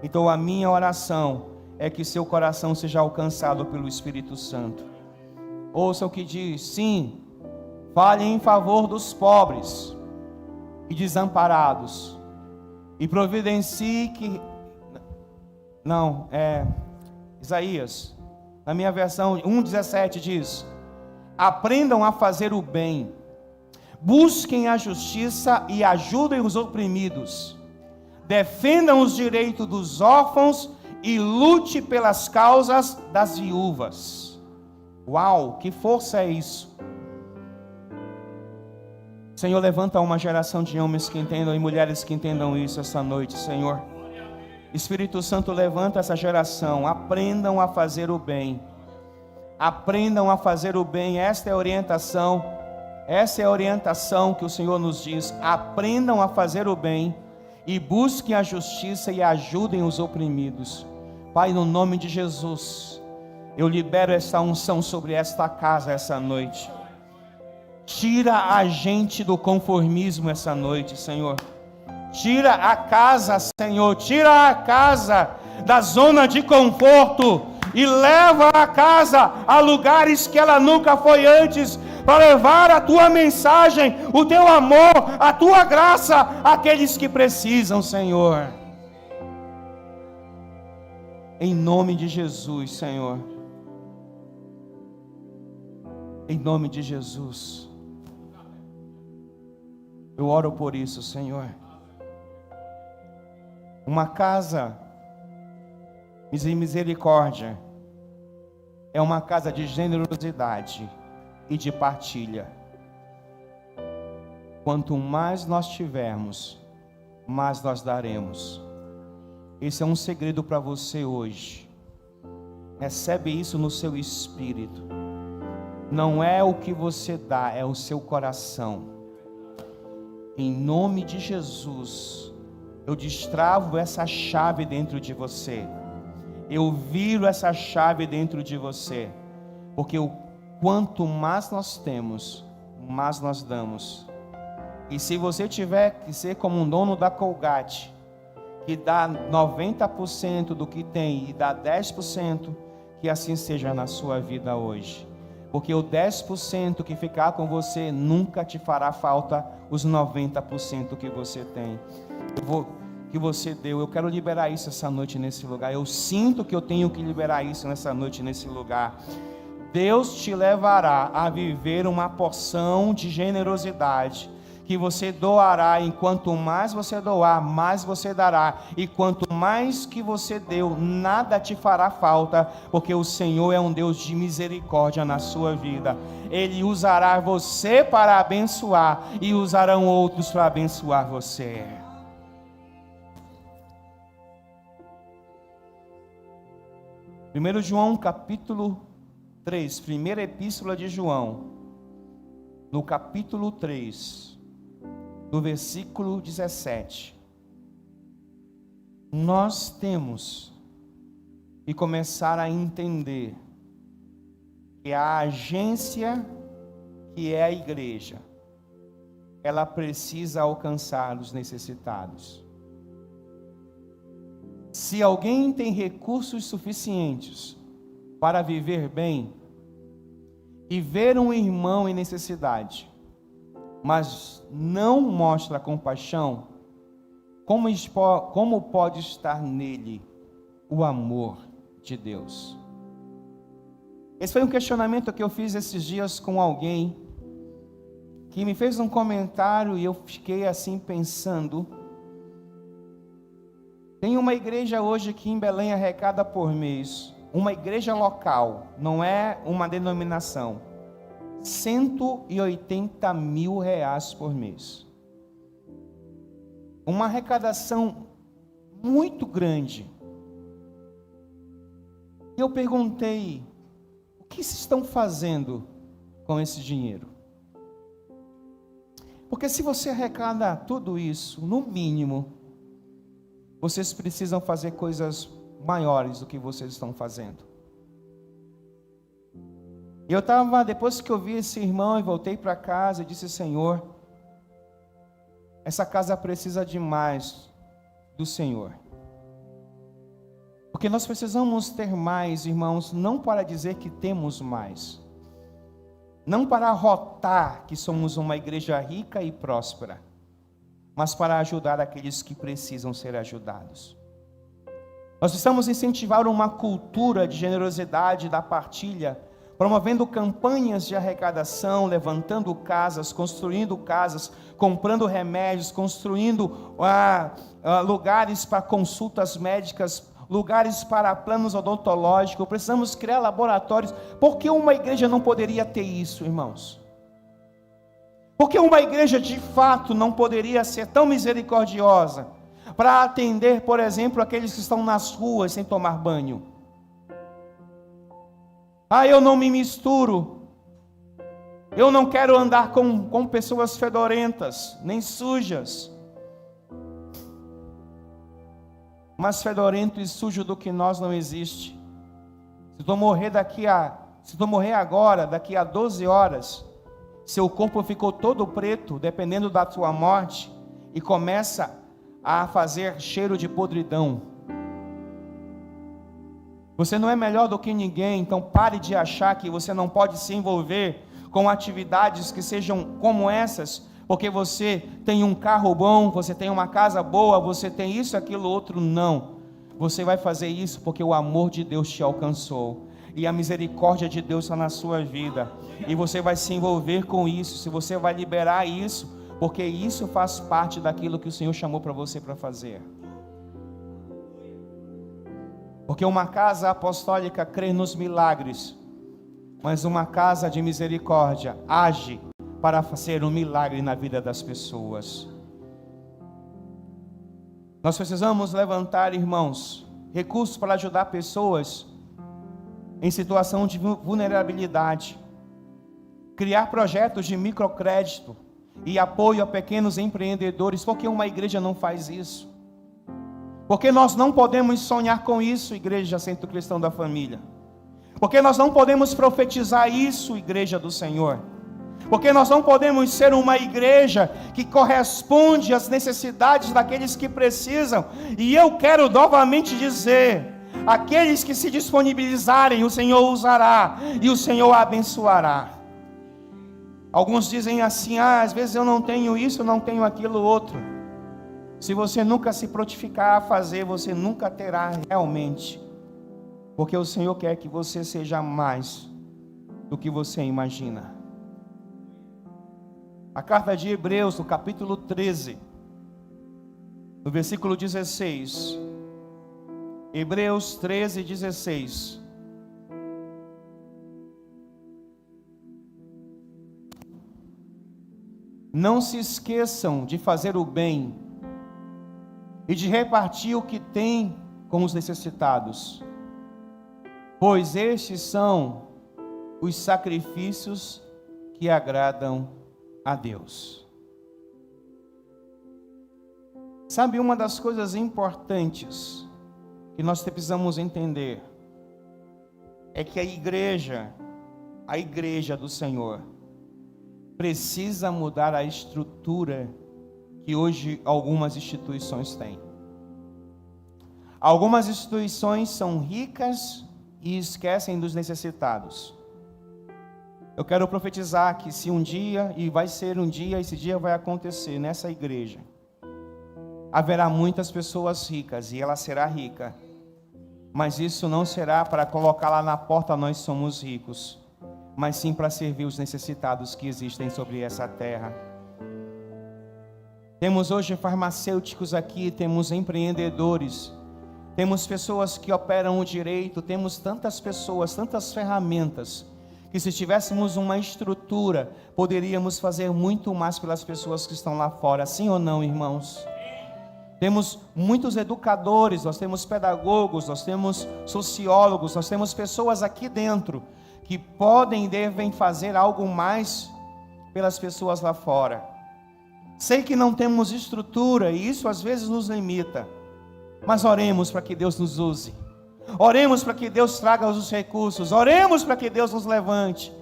Speaker 1: Então a minha oração é que seu coração seja alcançado pelo Espírito Santo. Ouça o que diz: sim, fale em favor dos pobres e desamparados, e providencie Não, é Isaías. Na minha versão 1,17 diz: aprendam a fazer o bem, busquem a justiça e ajudem os oprimidos, defendam os direitos dos órfãos e lute pelas causas das viúvas. Uau, que força é isso! Senhor, levanta uma geração de homens que entendam e mulheres que entendam isso essa noite, Senhor. Espírito Santo, levanta essa geração. Aprendam a fazer o bem. Aprendam a fazer o bem. Esta é a orientação. Essa é a orientação que o Senhor nos diz. Aprendam a fazer o bem e busquem a justiça e ajudem os oprimidos. Pai, no nome de Jesus, eu libero essa unção sobre esta casa essa noite. Tira a gente do conformismo essa noite, Senhor. Tira a casa, Senhor. Tira a casa da zona de conforto e leva a casa a lugares que ela nunca foi antes, para levar a tua mensagem, o teu amor, a tua graça àqueles que precisam, Senhor. Em nome de Jesus, Senhor. Em nome de Jesus. Eu oro por isso, Senhor. Uma casa de misericórdia é uma casa de generosidade e de partilha. Quanto mais nós tivermos, mais nós daremos. Esse é um segredo para você hoje. Recebe isso no seu espírito. Não é o que você dá, é o seu coração. Em nome de Jesus, eu destravo essa chave dentro de você. Eu viro essa chave dentro de você. Porque quanto mais nós temos, mais nós damos. E se você tiver que ser como um dono da Colgate, que dá 90% do que tem e dá 10%, que assim seja na sua vida hoje. Porque o 10% que ficar com você nunca te fará falta os 90% que você tem. Que você deu. Eu quero liberar isso essa noite nesse lugar. Eu sinto que eu tenho que liberar isso nessa noite nesse lugar. Deus te levará a viver uma porção de generosidade, que você doará, e quanto mais você doar, mais você dará, e quanto mais que você deu, nada te fará falta, porque o Senhor é um Deus de misericórdia na sua vida. Ele usará você para abençoar, e usarão outros para abençoar você. Primeiro João capítulo 3, primeira epístola de João, no capítulo 3, no versículo 17, nós temos que começar a entender que a agência que é a igreja, ela precisa alcançar os necessitados. Se alguém tem recursos suficientes para viver bem e ver um irmão em necessidade, mas não mostra compaixão, como pode estar nele o amor de Deus? Esse foi um questionamento que eu fiz esses dias com alguém que me fez um comentário e eu fiquei assim pensando. Tem uma igreja hoje aqui em Belém arrecada por mês, uma igreja local, não é uma denominação, R$180 mil por mês. Uma arrecadação muito grande. E eu perguntei, o que vocês estão fazendo com esse dinheiro? Porque se você arrecada tudo isso, no mínimo, vocês precisam fazer coisas maiores do que vocês estão fazendo. E eu estava, depois que eu vi esse irmão e voltei para casa, eu disse: Senhor, essa casa precisa de mais do Senhor. Porque nós precisamos ter mais, irmãos, não para dizer que temos mais, não para arrotar que somos uma igreja rica e próspera, mas para ajudar aqueles que precisam ser ajudados. Nós precisamos incentivar uma cultura de generosidade, da partilha, promovendo campanhas de arrecadação, levantando casas, construindo casas, comprando remédios, construindo lugares para consultas médicas, lugares para planos odontológicos. Precisamos criar laboratórios. Por que uma igreja não poderia ter isso, irmãos? Por que uma igreja de fato não poderia ser tão misericordiosa para atender, por exemplo, aqueles que estão nas ruas sem tomar banho? Eu não me misturo, eu não quero andar com pessoas fedorentas, nem sujas. Mais fedorento e sujo do que nós não existe. Se tu morrer agora, daqui a 12 horas, seu corpo ficou todo preto, dependendo da tua morte, e começa a fazer cheiro de podridão. Você não é melhor do que ninguém, então pare de achar que você não pode se envolver com atividades que sejam como essas, porque você tem um carro bom, você tem uma casa boa, você tem isso, aquilo, outro. Não. Você vai fazer isso porque o amor de Deus te alcançou, e a misericórdia de Deus está na sua vida, e você vai se envolver com isso, se você vai liberar isso, porque isso faz parte daquilo que o Senhor chamou para você para fazer. Porque uma casa apostólica crê nos milagres, mas uma casa de misericórdia age para fazer um milagre na vida das pessoas. Nós precisamos levantar, irmãos, recursos para ajudar pessoas em situação de vulnerabilidade, criar projetos de microcrédito e apoio a pequenos empreendedores. Por que uma igreja não faz isso? Porque nós não podemos sonhar com isso, Igreja Centro Cristão da Família? Porque nós não podemos profetizar isso, Igreja do Senhor? Porque nós não podemos ser uma igreja que corresponde às necessidades daqueles que precisam? E eu quero novamente dizer: aqueles que se disponibilizarem, o Senhor usará e o Senhor abençoará. Alguns dizem assim: às vezes eu não tenho isso, não tenho aquilo outro. Se você nunca se prontificar a fazer, você nunca terá realmente, porque o Senhor quer que você seja mais do que você imagina. A carta de Hebreus, no capítulo 13, no versículo 16, Hebreus 13, 16. Não se esqueçam de fazer o bem e de repartir o que tem com os necessitados, pois estes são os sacrifícios que agradam a Deus. Sabe, uma das coisas importantes que nós precisamos entender é que a igreja do Senhor precisa mudar a estrutura que hoje algumas instituições têm. Algumas instituições são ricas e esquecem dos necessitados. Eu quero profetizar que se um dia, e vai ser um dia, esse dia vai acontecer nessa igreja, haverá muitas pessoas ricas e ela será rica, mas isso não será para colocar lá na porta nós somos ricos, mas sim para servir os necessitados que existem sobre essa terra. Temos hoje farmacêuticos aqui, temos empreendedores, temos pessoas que operam o direito, temos tantas pessoas, tantas ferramentas, que se tivéssemos uma estrutura, poderíamos fazer muito mais pelas pessoas que estão lá fora, sim ou não, irmãos? Temos muitos educadores, nós temos pedagogos, nós temos sociólogos, nós temos pessoas aqui dentro, que podem e devem fazer algo mais pelas pessoas lá fora. Sei que não temos estrutura, e isso às vezes nos limita, mas oremos para que Deus nos use. Oremos para que Deus traga os recursos. Oremos para que Deus nos levante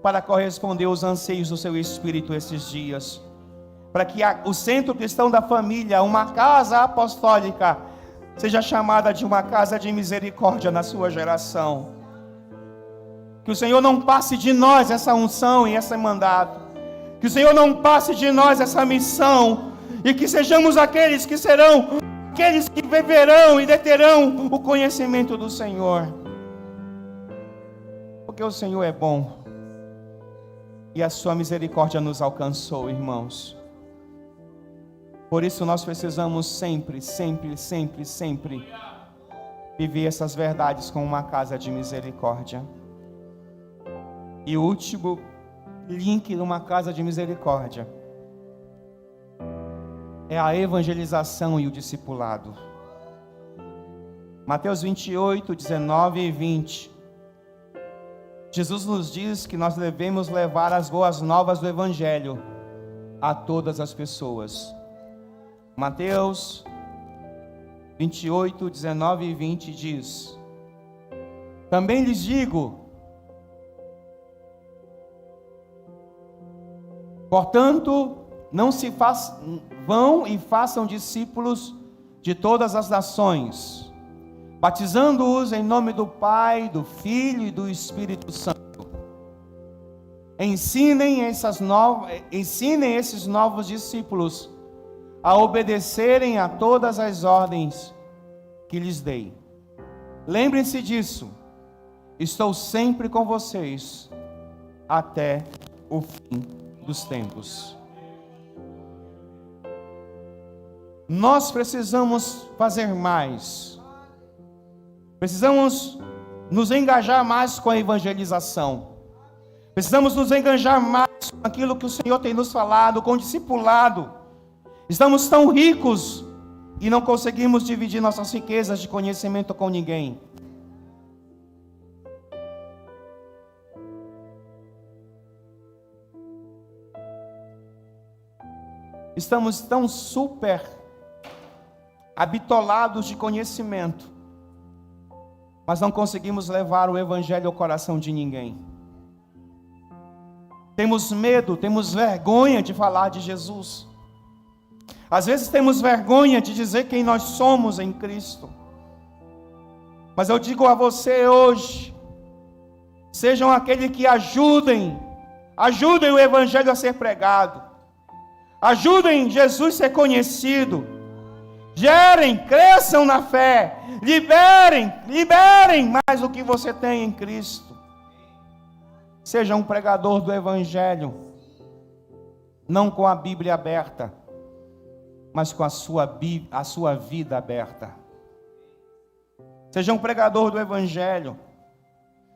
Speaker 1: para corresponder aos anseios do seu Espírito esses dias. Para que o Centro Cristão da Família, uma casa apostólica, seja chamada de uma casa de misericórdia na sua geração. Que o Senhor não passe de nós essa unção e esse mandato. Que o Senhor não passe de nós essa missão. E que sejamos aqueles que serão aqueles que viverão e deterão o conhecimento do Senhor. Porque o Senhor é bom e a sua misericórdia nos alcançou, irmãos. Por isso nós precisamos sempre viver essas verdades com uma casa de misericórdia. E o último link numa casa de misericórdia é a evangelização e o discipulado. Mateus 28, 19 e 20. Jesus nos diz que nós devemos levar as boas novas do Evangelho a todas as pessoas. Mateus 28, 19 e 20 diz: também lhes digo, portanto, vão e façam discípulos de todas as nações, batizando-os em nome do Pai, do Filho e do Espírito Santo. Ensinem esses novos discípulos a obedecerem a todas as ordens que lhes dei. Lembrem-se disso, estou sempre com vocês até o fim dos tempos. Nós precisamos fazer mais. Precisamos nos engajar mais com a evangelização. Precisamos nos engajar mais com aquilo que o Senhor tem nos falado, com o discipulado. Estamos tão ricos e não conseguimos dividir nossas riquezas de conhecimento com ninguém. Estamos tão super habitolados de conhecimento, mas não conseguimos levar o Evangelho ao coração de ninguém. Temos medo, temos vergonha de falar de Jesus. Às vezes temos vergonha de dizer quem nós somos em Cristo. Mas eu digo a você hoje, sejam aqueles que ajudem o Evangelho a ser pregado. Ajudem Jesus a ser conhecido. Gerem, cresçam na fé. Liberem mais o que você tem em Cristo. Seja um pregador do Evangelho, não com a Bíblia aberta, mas com a sua vida aberta. Seja um pregador do Evangelho.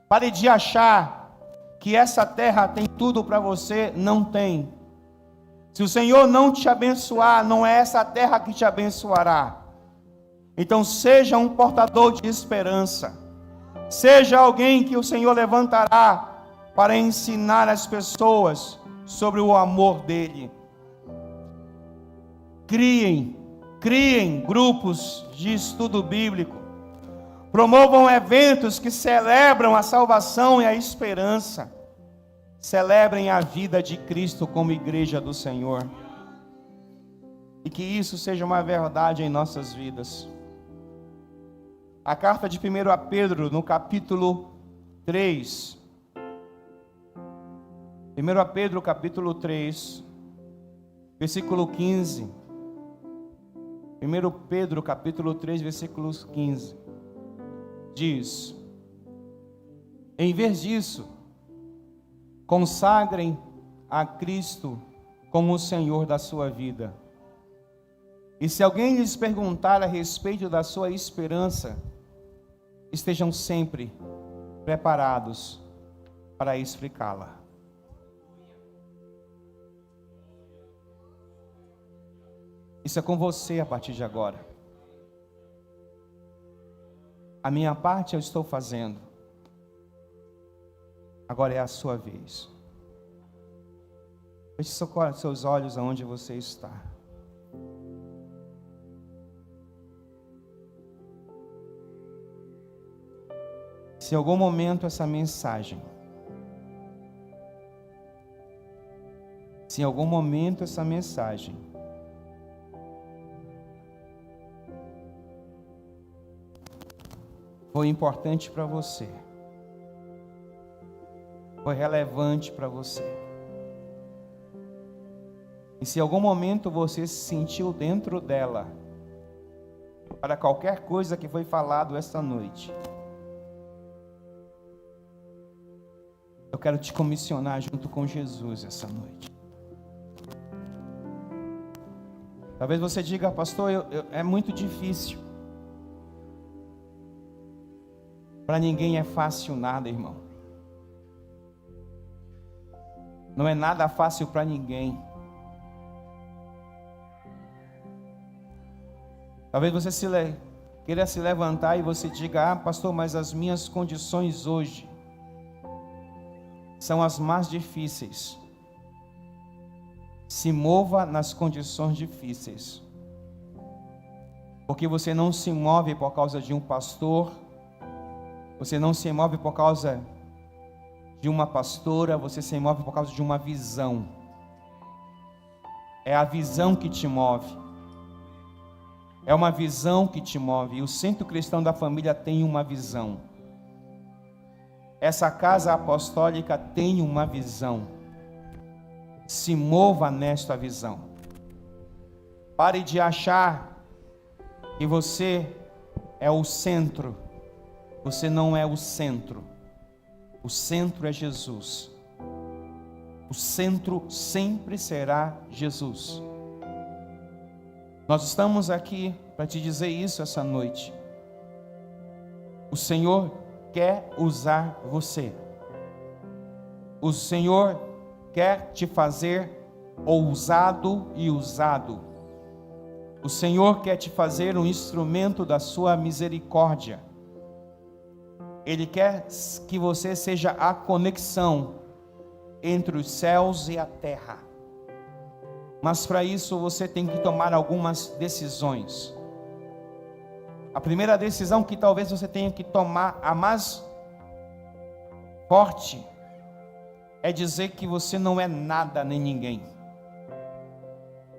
Speaker 1: Pare de achar que essa terra tem tudo para você. Não tem. Se o Senhor não te abençoar, não é essa terra que te abençoará. Então seja um portador de esperança. Seja alguém que o Senhor levantará para ensinar as pessoas sobre o amor dele. Criem grupos de estudo bíblico. Promovam eventos que celebram a salvação e a esperança. Celebrem a vida de Cristo como igreja do Senhor. E que isso seja uma verdade em nossas vidas. A carta de 1 Pedro, no capítulo 3. 1 Pedro, capítulo 3, versículo 15. 1 Pedro, capítulo 3, versículo 15. Diz: em vez disso, consagrem a Cristo como o Senhor da sua vida. E se alguém lhes perguntar a respeito da sua esperança, estejam sempre preparados para explicá-la. Isso é com você a partir de agora. A minha parte eu estou fazendo. Agora é a sua vez. Feche seus olhos aonde você está. Se em algum momento essa mensagem foi importante para você, foi relevante para você, e se em algum momento você se sentiu dentro dela, para qualquer coisa que foi falado esta noite. Eu quero te comissionar junto com Jesus essa noite. Talvez você diga, pastor, é muito difícil. Para ninguém é fácil nada, irmão. Não é nada fácil para ninguém. Talvez você queira se levantar e você diga, pastor, mas as minhas condições hoje são as mais difíceis. Se mova nas condições difíceis. Porque você não se move por causa de um pastor, você não se move por causa de uma pastora, você se move por causa de uma visão. É a visão que te move. É uma visão que te move. E o Centro Cristão da Família tem uma visão. Essa casa apostólica tem uma visão. Se mova nesta visão. Pare de achar que você é o centro. Você não é o centro. O centro é Jesus. O centro sempre será Jesus. Nós estamos aqui para te dizer isso essa noite. O Senhor quer usar você. O Senhor quer te fazer ousado e usado. O Senhor quer te fazer um instrumento da sua misericórdia. Ele quer que você seja a conexão entre os céus e a terra. Mas para isso você tem que tomar algumas decisões. A primeira decisão que talvez você tenha que tomar, a mais forte, é dizer que você não é nada nem ninguém.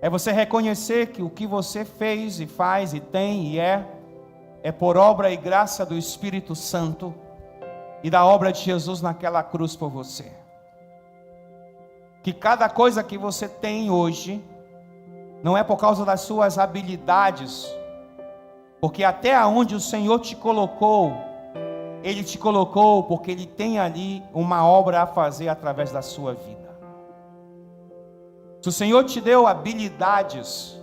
Speaker 1: É você reconhecer que o que você fez e faz e tem e é por obra e graça do Espírito Santo e da obra de Jesus naquela cruz por você. Que cada coisa que você tem hoje não é por causa das suas habilidades, porque até onde o Senhor te colocou, Ele te colocou porque Ele tem ali uma obra a fazer através da sua vida. Se o Senhor te deu habilidades,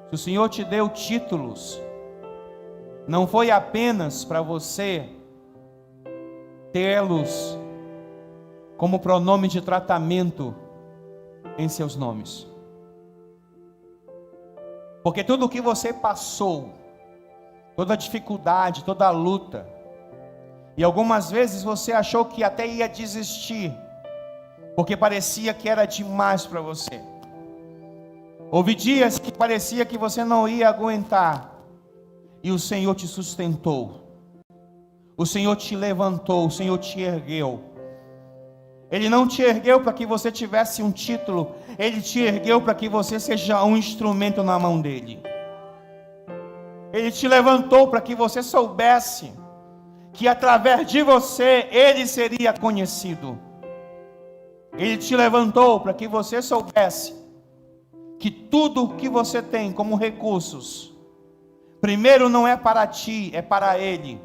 Speaker 1: se o Senhor te deu títulos, não foi apenas para você tê-los como pronome de tratamento em seus nomes. Porque tudo o que você passou, toda a dificuldade, toda a luta, e algumas vezes você achou que até ia desistir, porque parecia que era demais para você. Houve dias que parecia que você não ia aguentar, e o Senhor te sustentou, o Senhor te levantou, o Senhor te ergueu. Ele não te ergueu para que você tivesse um título, Ele te ergueu para que você seja um instrumento na mão dEle. Ele te levantou para que você soubesse que através de você Ele seria conhecido. Ele te levantou para que você soubesse que tudo o que você tem como recursos, primeiro não é para ti, é para Ele.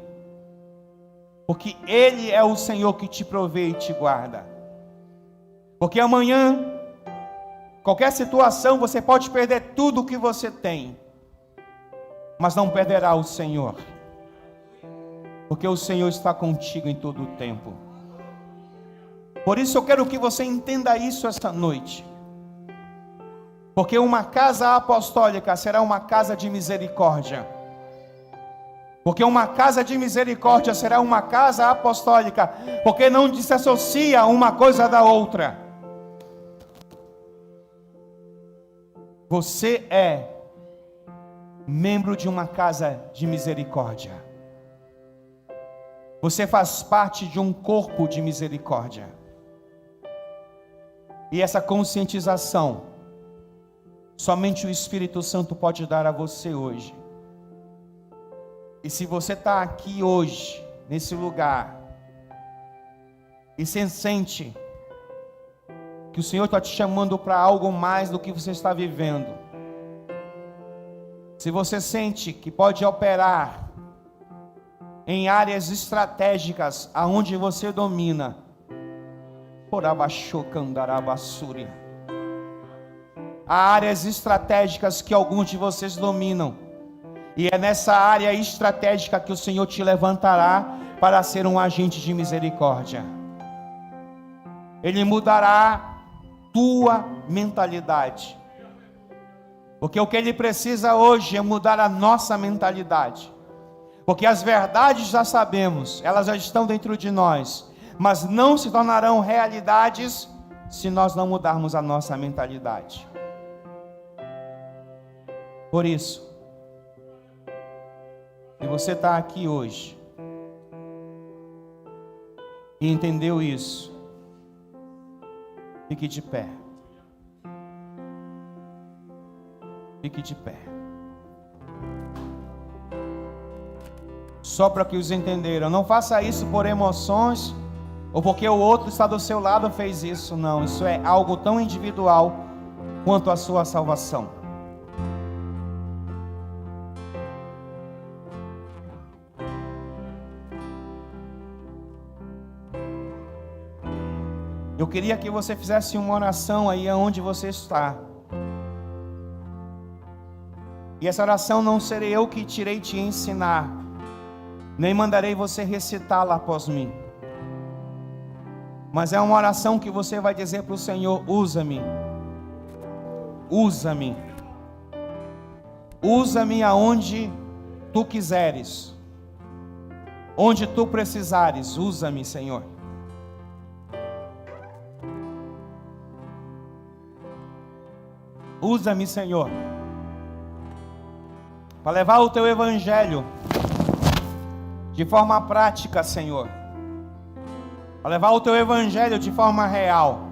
Speaker 1: Porque Ele é o Senhor que te provê e te guarda. Porque amanhã, qualquer situação, você pode perder tudo o que você tem, mas não perderá o Senhor. Porque o Senhor está contigo em todo o tempo. Por isso eu quero que você entenda isso esta noite. Porque uma casa apostólica será uma casa de misericórdia. Porque uma casa de misericórdia será uma casa apostólica. Porque não se associa uma coisa da outra. Você é membro de uma casa de misericórdia. Você faz parte de um corpo de misericórdia. E essa conscientização, somente o Espírito Santo pode dar a você hoje. E se você está aqui hoje, nesse lugar, e se sente que o Senhor está te chamando para algo mais do que você está vivendo, Se você sente que pode operar em áreas estratégicas aonde você domina, há áreas estratégicas que alguns de vocês dominam, e é nessa área estratégica que o Senhor te levantará para ser um agente de misericórdia. Ele mudará tua mentalidade, porque o que Ele precisa hoje é mudar a nossa mentalidade, porque as verdades já sabemos, elas já estão dentro de nós, mas não se tornarão realidades se nós não mudarmos a nossa mentalidade. Por isso, se você está aqui hoje e entendeu isso, fique de pé. Fique de pé. Só para que os entenderam. Não faça isso por emoções ou porque o outro está do seu lado fez isso. Não, isso é algo tão individual quanto a sua salvação. Eu queria que você fizesse uma oração aí onde você está. E essa oração não serei eu que irei te ensinar, nem mandarei você recitá-la após mim. Mas é uma oração que você vai dizer para o Senhor: usa-me, usa-me, usa-me aonde tu quiseres, onde tu precisares, usa-me, Senhor. Usa-me, Senhor, para levar o teu evangelho de forma prática, Senhor, para levar o teu evangelho de forma real.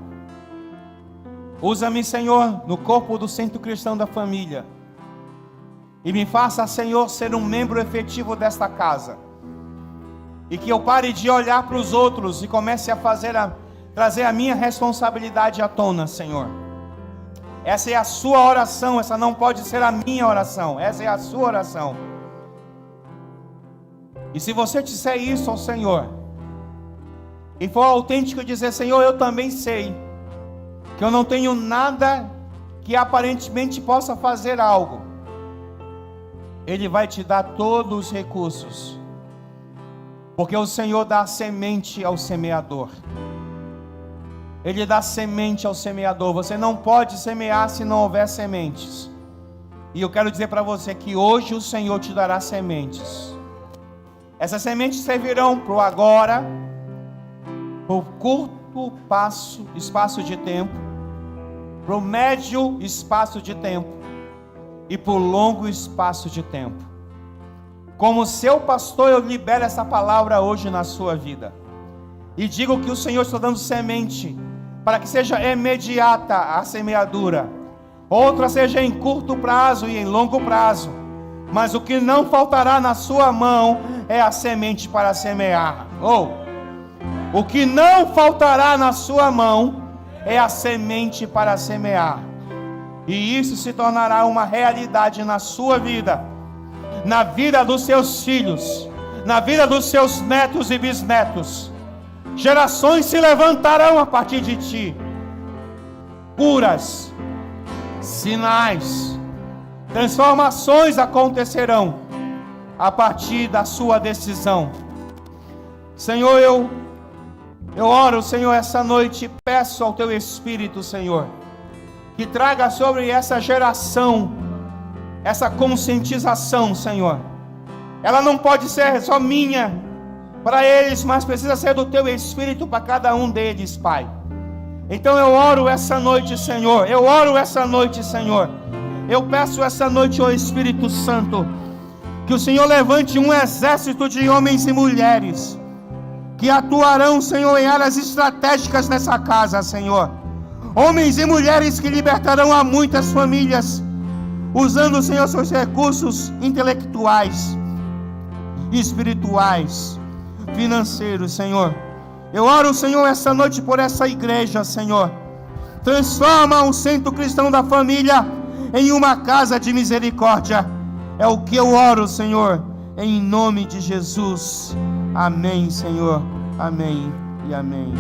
Speaker 1: Usa-me, Senhor, no corpo do Centro Cristão da Família, e me faça, Senhor, ser um membro efetivo desta casa, e que eu pare de olhar para os outros e comece a trazer a minha responsabilidade à tona, Senhor. Essa é a sua oração, essa não pode ser a minha oração, essa é a sua oração. E se você disser isso ao Senhor, e for autêntico dizer: Senhor, eu também sei que eu não tenho nada que aparentemente possa fazer algo, Ele vai te dar todos os recursos, porque o Senhor dá semente ao semeador. Ele dá semente ao semeador. Você não pode semear se não houver sementes. E eu quero dizer para você que hoje o Senhor te dará sementes. Essas sementes servirão para o agora, para o curto espaço de tempo, para o médio espaço de tempo e para o longo espaço de tempo. Como seu pastor, eu libero essa palavra hoje na sua vida. E digo que o Senhor está dando semente, para que seja imediata a semeadura, outra seja em curto prazo e em longo prazo, mas o que não faltará na sua mão é a semente para semear. O que não faltará na sua mão é a semente para semear, e isso se tornará uma realidade na sua vida, na vida dos seus filhos, na vida dos seus netos e bisnetos. Gerações se levantarão a partir de ti. Curas, sinais, transformações acontecerão a partir da sua decisão. Senhor, eu oro, Senhor, essa noite, peço ao teu Espírito, Senhor, que traga sobre essa geração essa conscientização, Senhor. Ela não pode ser só minha para eles, mas precisa ser do teu Espírito para cada um deles, Pai. Então eu oro essa noite, Senhor. Eu oro essa noite, Senhor. Eu peço essa noite, ó Espírito Santo, que o Senhor levante um exército de homens e mulheres que atuarão, Senhor, em áreas estratégicas nessa casa, Senhor. Homens e mulheres que libertarão a muitas famílias, usando, Senhor, seus recursos intelectuais, espirituais, financeiros, Senhor. Eu oro, Senhor, essa noite por essa igreja, Senhor. Transforma o Centro Cristão da Família em uma casa de misericórdia. É o que eu oro, Senhor, em nome de Jesus. Amém, Senhor. Amém e amém.